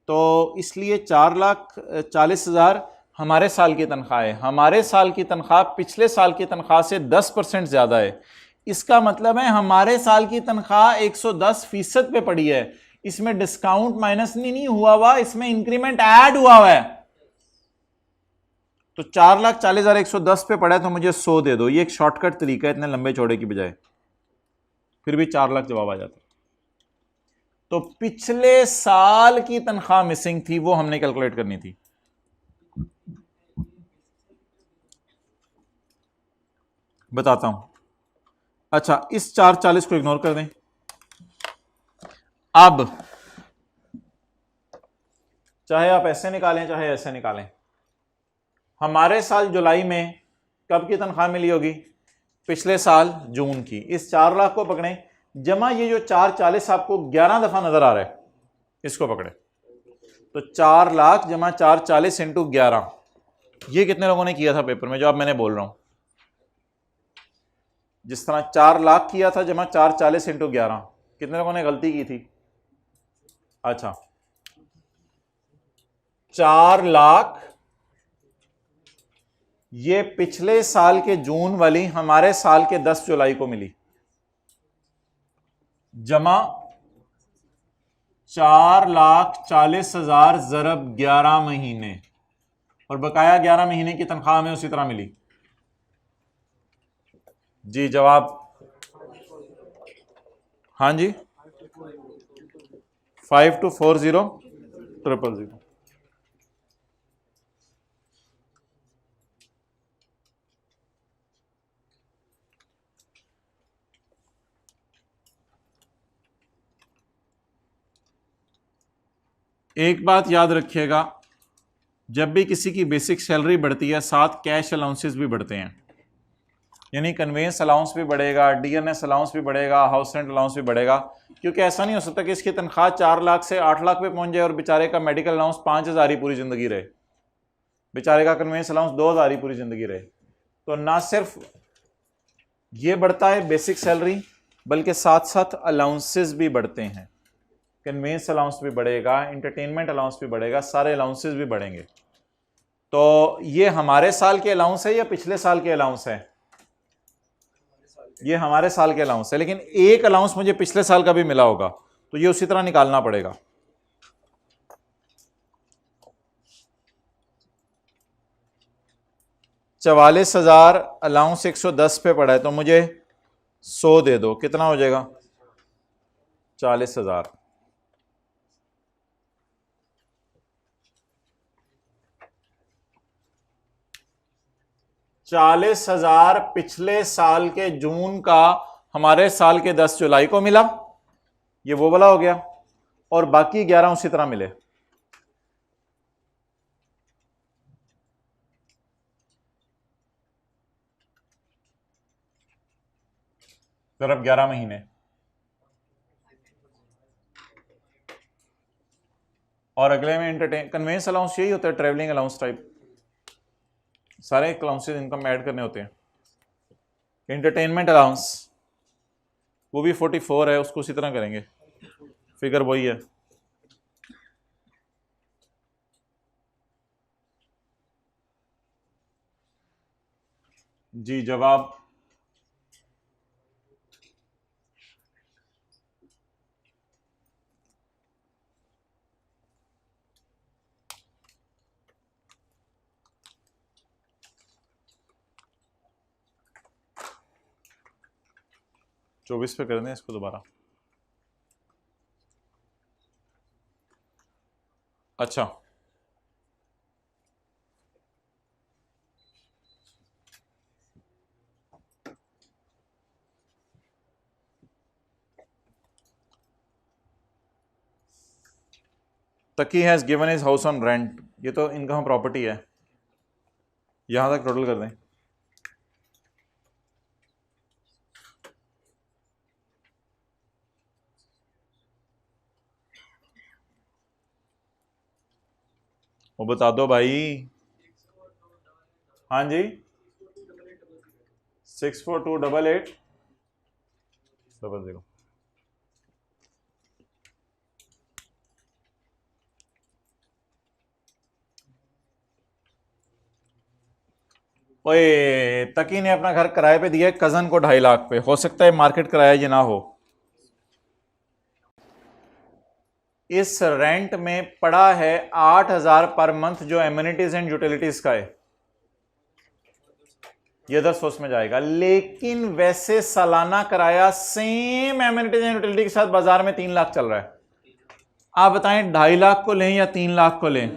तो इसलिए 4,40,000 हमारे साल की तनख्वाह है। हमारे साल की तनख्वाह पिछले साल की तनख्वाह से 10% ज़्यादा है। इसका मतलब है हमारे साल की तनख्वाह 110% पे पड़ी है। इसमें डिस्काउंट माइनस नहीं हुआ, इसमें इंक्रीमेंट ऐड हुआ है। तो 4,40,000 110 पे पड़ा है तो मुझे 100 दे दो। ये एक शॉर्टकट तरीका है इतने लंबे चौड़े की बजाय, फिर भी 4 लाख जवाब आ जाता। तो पिछले साल की तनख्वाह मिसिंग थी, वो हमने कैलकुलेट करनी थी। बताता हूं। अच्छा, इस 440 को इग्नोर कर दें। अब चाहे आप ऐसे निकालें चाहे ऐसे निकालें। हमारे साल जुलाई में कब की तनख्वाह मिली होगी? पिछले साल जून की। इस 4 लाख को पकड़ें, जमा ये जो 440 आपको 11 दफा नजर आ रहा है, इसको पकड़े। तो 4 लाख जमा 440 इंटू 11, ये कितने लोगों ने किया था पेपर में? जो अब मैंने बोल रहा हूं, जिस तरह 4 लाख किया था जमा 440 इंटू 11, कितने लोगों ने गलती की थी? अच्छा, 4 लाख ये पिछले साल के जून वाली हमारे साल के 10 जुलाई को मिली, जमा 4,40,000 ज़रब 11 महीने, और बकाया 11 महीने की तनख्वाह हमें उसी तरह मिली। जी जवाब? हाँ जी, 5240,000। एक बात याद रखिएगा, जब भी किसी की बेसिक सैलरी बढ़ती है साथ कैश अलाउंसेस भी बढ़ते हैं, यानी कन्वेंस अलाउंस भी बढ़ेगा, डीएनएस अलाउंस भी बढ़ेगा, हाउस रेंट अलाउंस भी बढ़ेगा। क्योंकि ऐसा नहीं हो सकता कि इसकी तनख्वाह 4 लाख से 8 लाख पे पहुंच जाए और बेचारे का मेडिकल अलाउंस 5,000 ही पूरी ज़िंदगी रहे, बेचारे का कन्वेंस अलाउंस 2,000 ही पूरी ज़िंदगी रहे। तो ना सिर्फ ये बढ़ता है बेसिक सैलरी, बल्कि साथ साथ अलाउंसेस भी बढ़ते हैं। कन्वेंस अलाउंस भी बढ़ेगा, इंटरटेनमेंट अलाउंस भी बढ़ेगा, सारे अलाउंसेस भी बढ़ेंगे। तो ये हमारे साल के अलाउंस है या पिछले साल के अलाउंस है? ये हमारे साल के अलाउंस है, लेकिन एक अलाउंस मुझे पिछले साल का भी मिला होगा, तो ये उसी तरह निकालना पड़ेगा। $44,000 अलाउंस 110 पे पड़ा है, तो मुझे 100 दे दो, कितना हो जाएगा? 40,000। $40,000 पिछले साल के जून का हमारे साल के 10 जुलाई को मिला, ये वो वाला हो गया, और बाकी 11 उसी तरह मिले। सिर्फ 11 महीने, और अगले में कन्वेंस अलाउंस यही होता है, ट्रेवलिंग अलाउंस टाइप, सारे अलाउंसेस इनकम ऐड करने होते हैं। एंटरटेनमेंट अलाउंस वो भी 44 है, उसको उसी तरह करेंगे, फिगर वही है। जी जवाब? चौबीस पे कर दें इसको दोबारा। अच्छा, Taqi has given his house on rent, ये तो इनकम प्रॉपर्टी है, यहां तक टोटल कर दें। वो बता दो भाई। हाँ जी, 642880। ओए, तकी ने अपना घर किराए पे दिया है कजन को 2.5 लाख पे, हो सकता है मार्केट किराया ये ना हो। इस रेंट में पड़ा है 8,000 पर मंथ, जो एमिनिटीज एंड यूटिलिटीज का है, ये 10 उसमें जाएगा। लेकिन वैसे सालाना किराया सेम एमिनिटीज एंड यूटिलिटी के साथ बाजार में 3 लाख चल रहा है। आप बताएं 2.5 लाख को लें या 3 लाख को लें?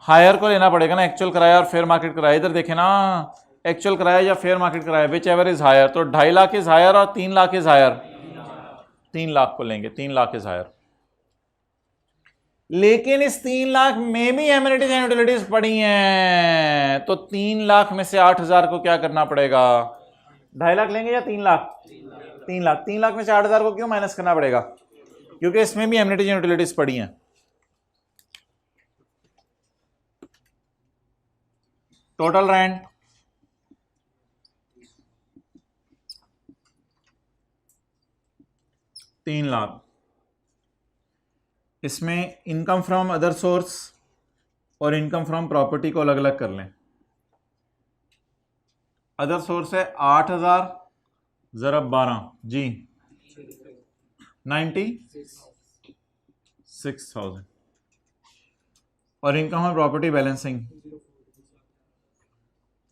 हायर को लेना पड़ेगा ना, एक्चुअल किराया और फेयर मार्केट किराया। इधर देखें ना, एक्चुअल किराया या फेयर मार्केट किराया, विच एवर इज हायर। तो 2.5 लाख इज हायर और 3 लाख इज हायर, 3 लाख को लेंगे, 3 लाख इज हायर। लेकिन इस 3 लाख में भी एमिनिटीज एंड यूटिलिटीज पड़ी हैं, तो 3 लाख में से 8,000 को क्या करना पड़ेगा? 2.5 लाख लेंगे या 3 लाख? 3 लाख। 3 लाख में से 8,000 को क्यों माइनस करना पड़ेगा? क्योंकि इसमें भी एमिनिटीज एंड यूटिलिटीज पड़ी हैं। Total rent 3 lakh. इसमें इनकम फ्रॉम अदर सोर्स और इनकम फ्रॉम प्रॉपर्टी को अलग अलग कर लें। अदर सोर्स है 8,000 ज़रा 12 जी 96,000 और इनकम है प्रॉपर्टी बैलेंसिंग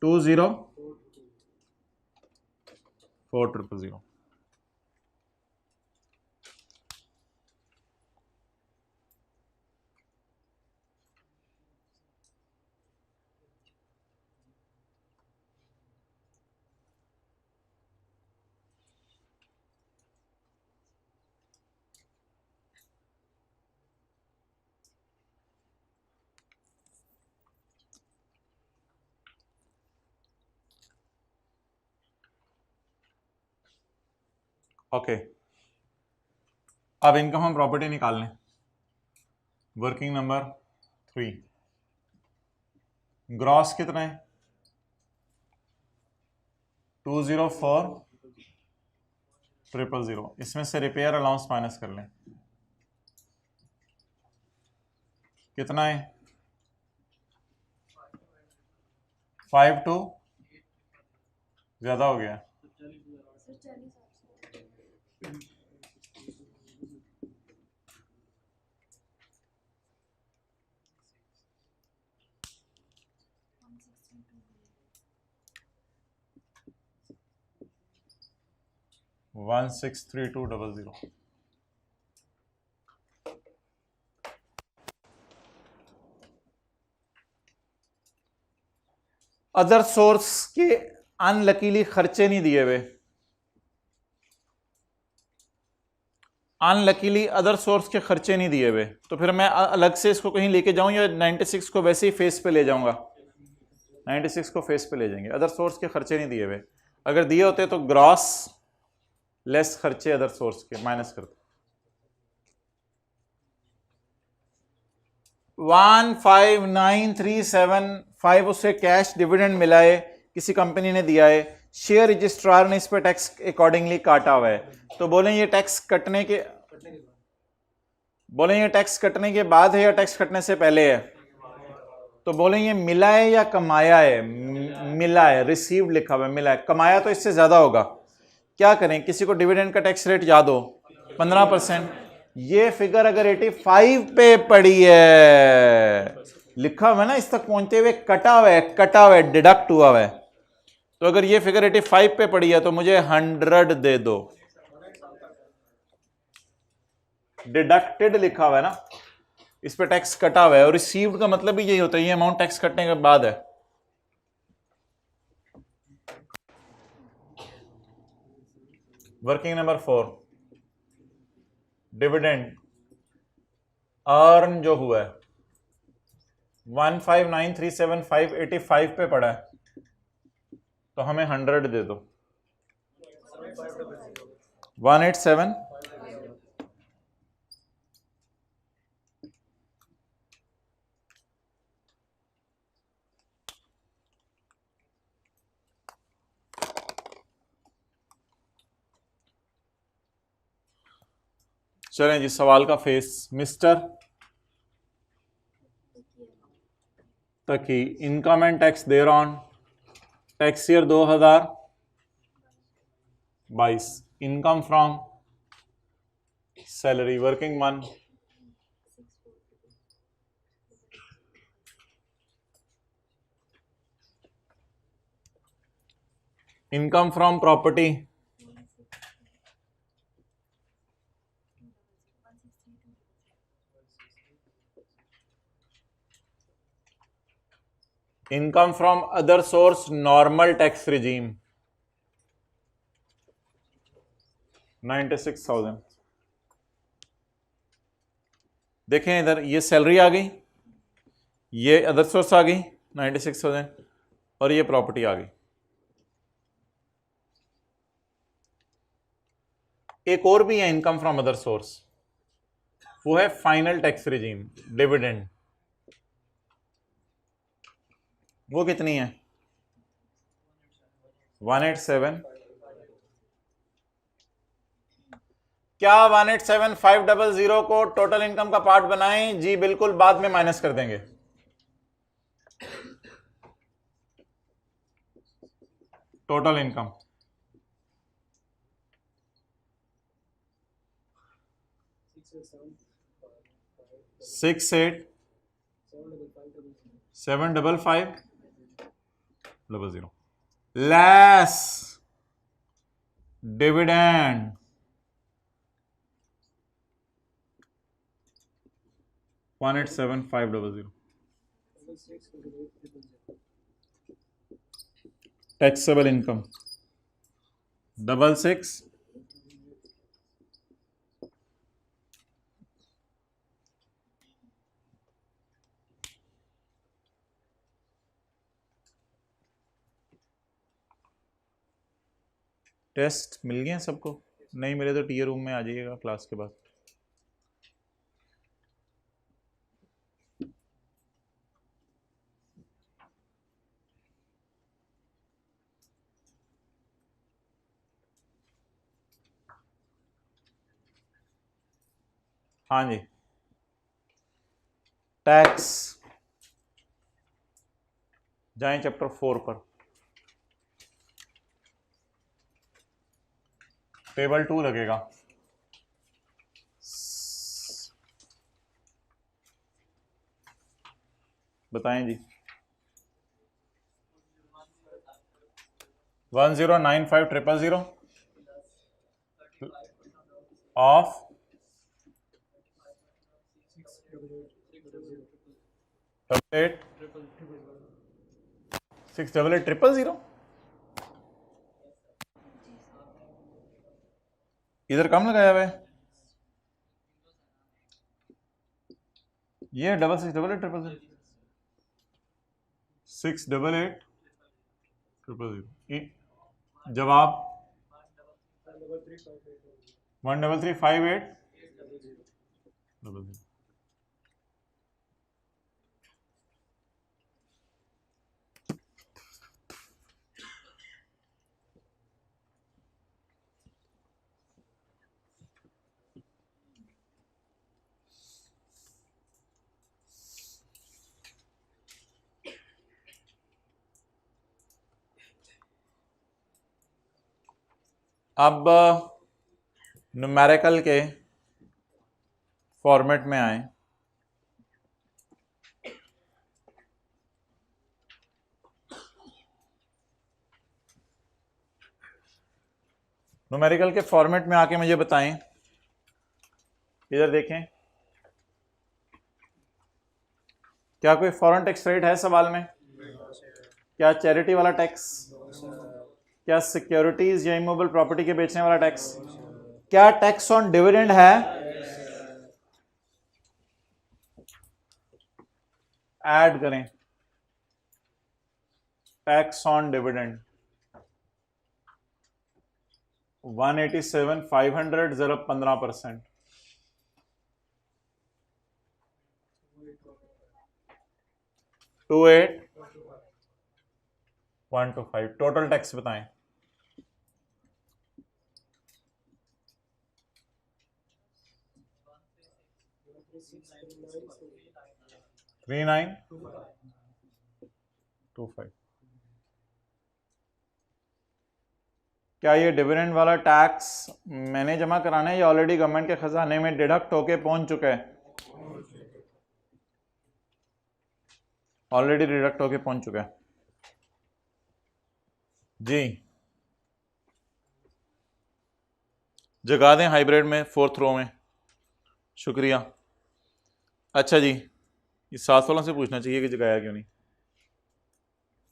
20,400,000। ओके, अब इनकम हम प्रॉपर्टी निकाल लें। वर्किंग नंबर 3, ग्रॉस कितना है? 204,000। इसमें से रिपेयर अलाउंस माइनस कर लें, कितना है? 52 ज्यादा हो गया। 163200। अदर सोर्स के अनलकीली खर्चे नहीं दिए हुए, अनलकीली अदर सोर्स के खर्चे नहीं दिए हुए, तो फिर मैं अलग से इसको कहीं लेके जाऊं या 96 को वैसे ही फेस पे ले जाऊंगा? 96 को फेस पे ले जाएंगे। अदर सोर्स के खर्चे नहीं दिए हुए, अगर दिए होते तो ग्रॉस लेस खर्चे अदर सोर्स के माइनस करते। 15,937,5 उससे कैश डिविडेंड मिला है, किसी कंपनी ने दिया है, शेयर रजिस्ट्रार ने इस पर टैक्स अकॉर्डिंगली काटा हुआ है, तो बोलें ये टैक्स कटने के बाद है या टैक्स कटने से पहले है? तो बोलें ये मिला है या कमाया है? मिला है, रिसीव्ड लिखा हुआ है, मिला है। कमाया तो इससे ज्यादा होगा। क्या करें, किसी को डिविडेंड का टैक्स रेट याद हो? 15%। ये फिगर अगर 85 पे पड़ी है, लिखा हुआ है ना इस तक पहुंचते हुए, कटा हुआ है, डिडक्ट हुआ है, तो अगर ये फिगर 85 पे पड़ी है तो मुझे 100 दे दो। डिडक्टेड लिखा हुआ है ना, इस पे टैक्स कटा हुआ है, और रिसीव्ड का मतलब भी यही होता है, ये अमाउंट टैक्स कटने के बाद है। वर्किंग नंबर 4, डिविडेंड अर्न जो हुआ है 15,937,585 पे पड़ा है, तो हमें 100 दे दो। 187। चलें जी, सवाल का face. Mister Taqi, income and tax there on tax year 2022, income from salary working 1, income from property 1, income from other source normal tax regime 96,000, देखें इधर ये सैलरी आ गई, ये अदर सोर्स आ गई 96,000 और ये प्रॉपर्टी आ गई। एक और भी है इनकम फ्रॉम अदर सोर्स, वो है फाइनल टैक्स रिजीम डिविडेंड। वो कितनी है 187। क्या 187,500 को टोटल इनकम का पार्ट बनाएं? जी बिल्कुल, बाद में माइनस कर देंगे। Total income 68,755,000 less dividend 187,500। Taxable income 66 test मिल गए सबको? नहीं मिले तो टीयर रूम में आ जाइएगा क्लास के बाद। हाँ जी, टैक्स जाएं चैप्टर 4 पर, टेबल 2 लगेगा। बताएं जी। 1095000 ऑफ 688,000। इधर कम लगाया हुआ है, ये 688,000 688,000। जवाब 13358,000। अब न्यूमेरिकल के फॉर्मेट में आए। न्यूमेरिकल के फॉर्मेट में आके मुझे बताएं, इधर देखें, क्या कोई फॉरेन टैक्स रेट है सवाल में? क्या चैरिटी वाला टैक्स? क्या सिक्योरिटीज या इमूवेबल प्रॉपर्टी के बेचने वाला टैक्स? क्या टैक्स ऑन डिविडेंड है? ऐड करें टैक्स ऑन डिविडेंड 187,500 जरा 15%, 28,125। टोटल टैक्स बताएं। थ्री 9,2,5। क्या ये डिविडेंड वाला टैक्स मैंने जमा कराना है या ऑलरेडी गवर्नमेंट के खजाने में डिडक्ट होके पहुंच चुका है? ऑलरेडी डिडक्ट होके पहुंच चुका है जी। जगा दें हाइब्रिड में 4th रो में। शुक्रिया। अच्छा जी, ये 7 वालों से पूछना चाहिए कि जगाया क्यों नहीं।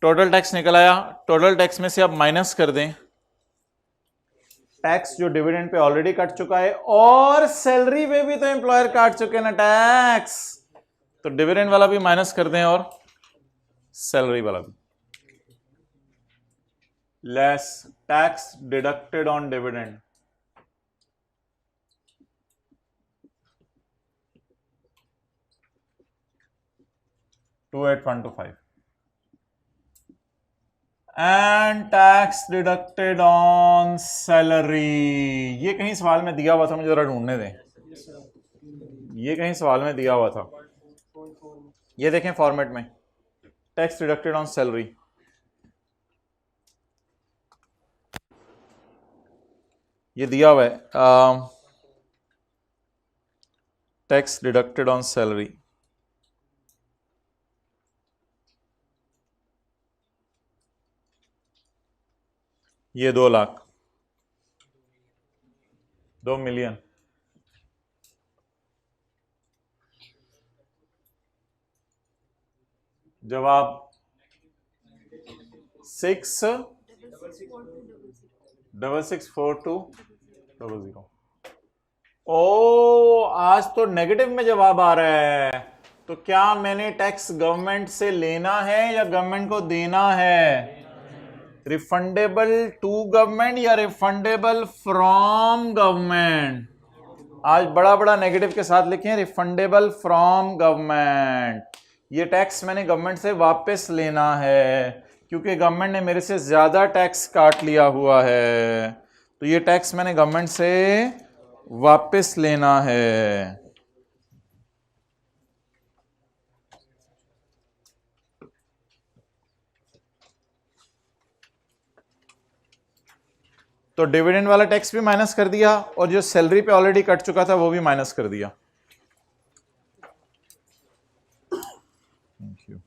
टोटल टैक्स निकल आया। टोटल टैक्स में से अब माइनस कर दें टैक्स जो डिविडेंड पे ऑलरेडी कट चुका है, और सैलरी पे भी तो एम्प्लॉयर काट चुके ना टैक्स, तो डिविडेंड वाला भी माइनस कर दें और सैलरी वाला भी। Less tax deducted on dividend, $28,125 and tax deducted on salary. ये कहीं सवाल में दिया हुआ था, मुझे जरा ढूंढने दें, ये कहीं सवाल में दिया हुआ था, ये देखें फॉर्मेट में, टैक्स डिडक्टेड ऑन सैलरी। ये दिया हुआ है, टैक्स डिडक्टेड ऑन सैलरी। ये 2 लाख, 2 मिलियन, जवाब 6664200। ओ, आज तो नेगेटिव में जवाब आ रहा है, तो क्या मैंने टैक्स गवर्नमेंट से लेना है या गवर्नमेंट को देना है? रिफंडेबल टू गवर्नमेंट या रिफंडेबल फ्रॉम गवर्नमेंट? आज बड़ा बड़ा नेगेटिव के साथ लिखे रिफंडेबल फ्रॉम गवर्नमेंट। ये टैक्स मैंने गवर्नमेंट से वापस लेना है क्योंकि गवर्नमेंट ने मेरे से ज्यादा टैक्स काट लिया हुआ है, तो ये टैक्स मैंने गवर्नमेंट से वापस लेना है। तो डिविडेंड वाला टैक्स भी माइनस कर दिया और जो सैलरी पे ऑलरेडी कट चुका था वो भी माइनस कर दिया। Thank you.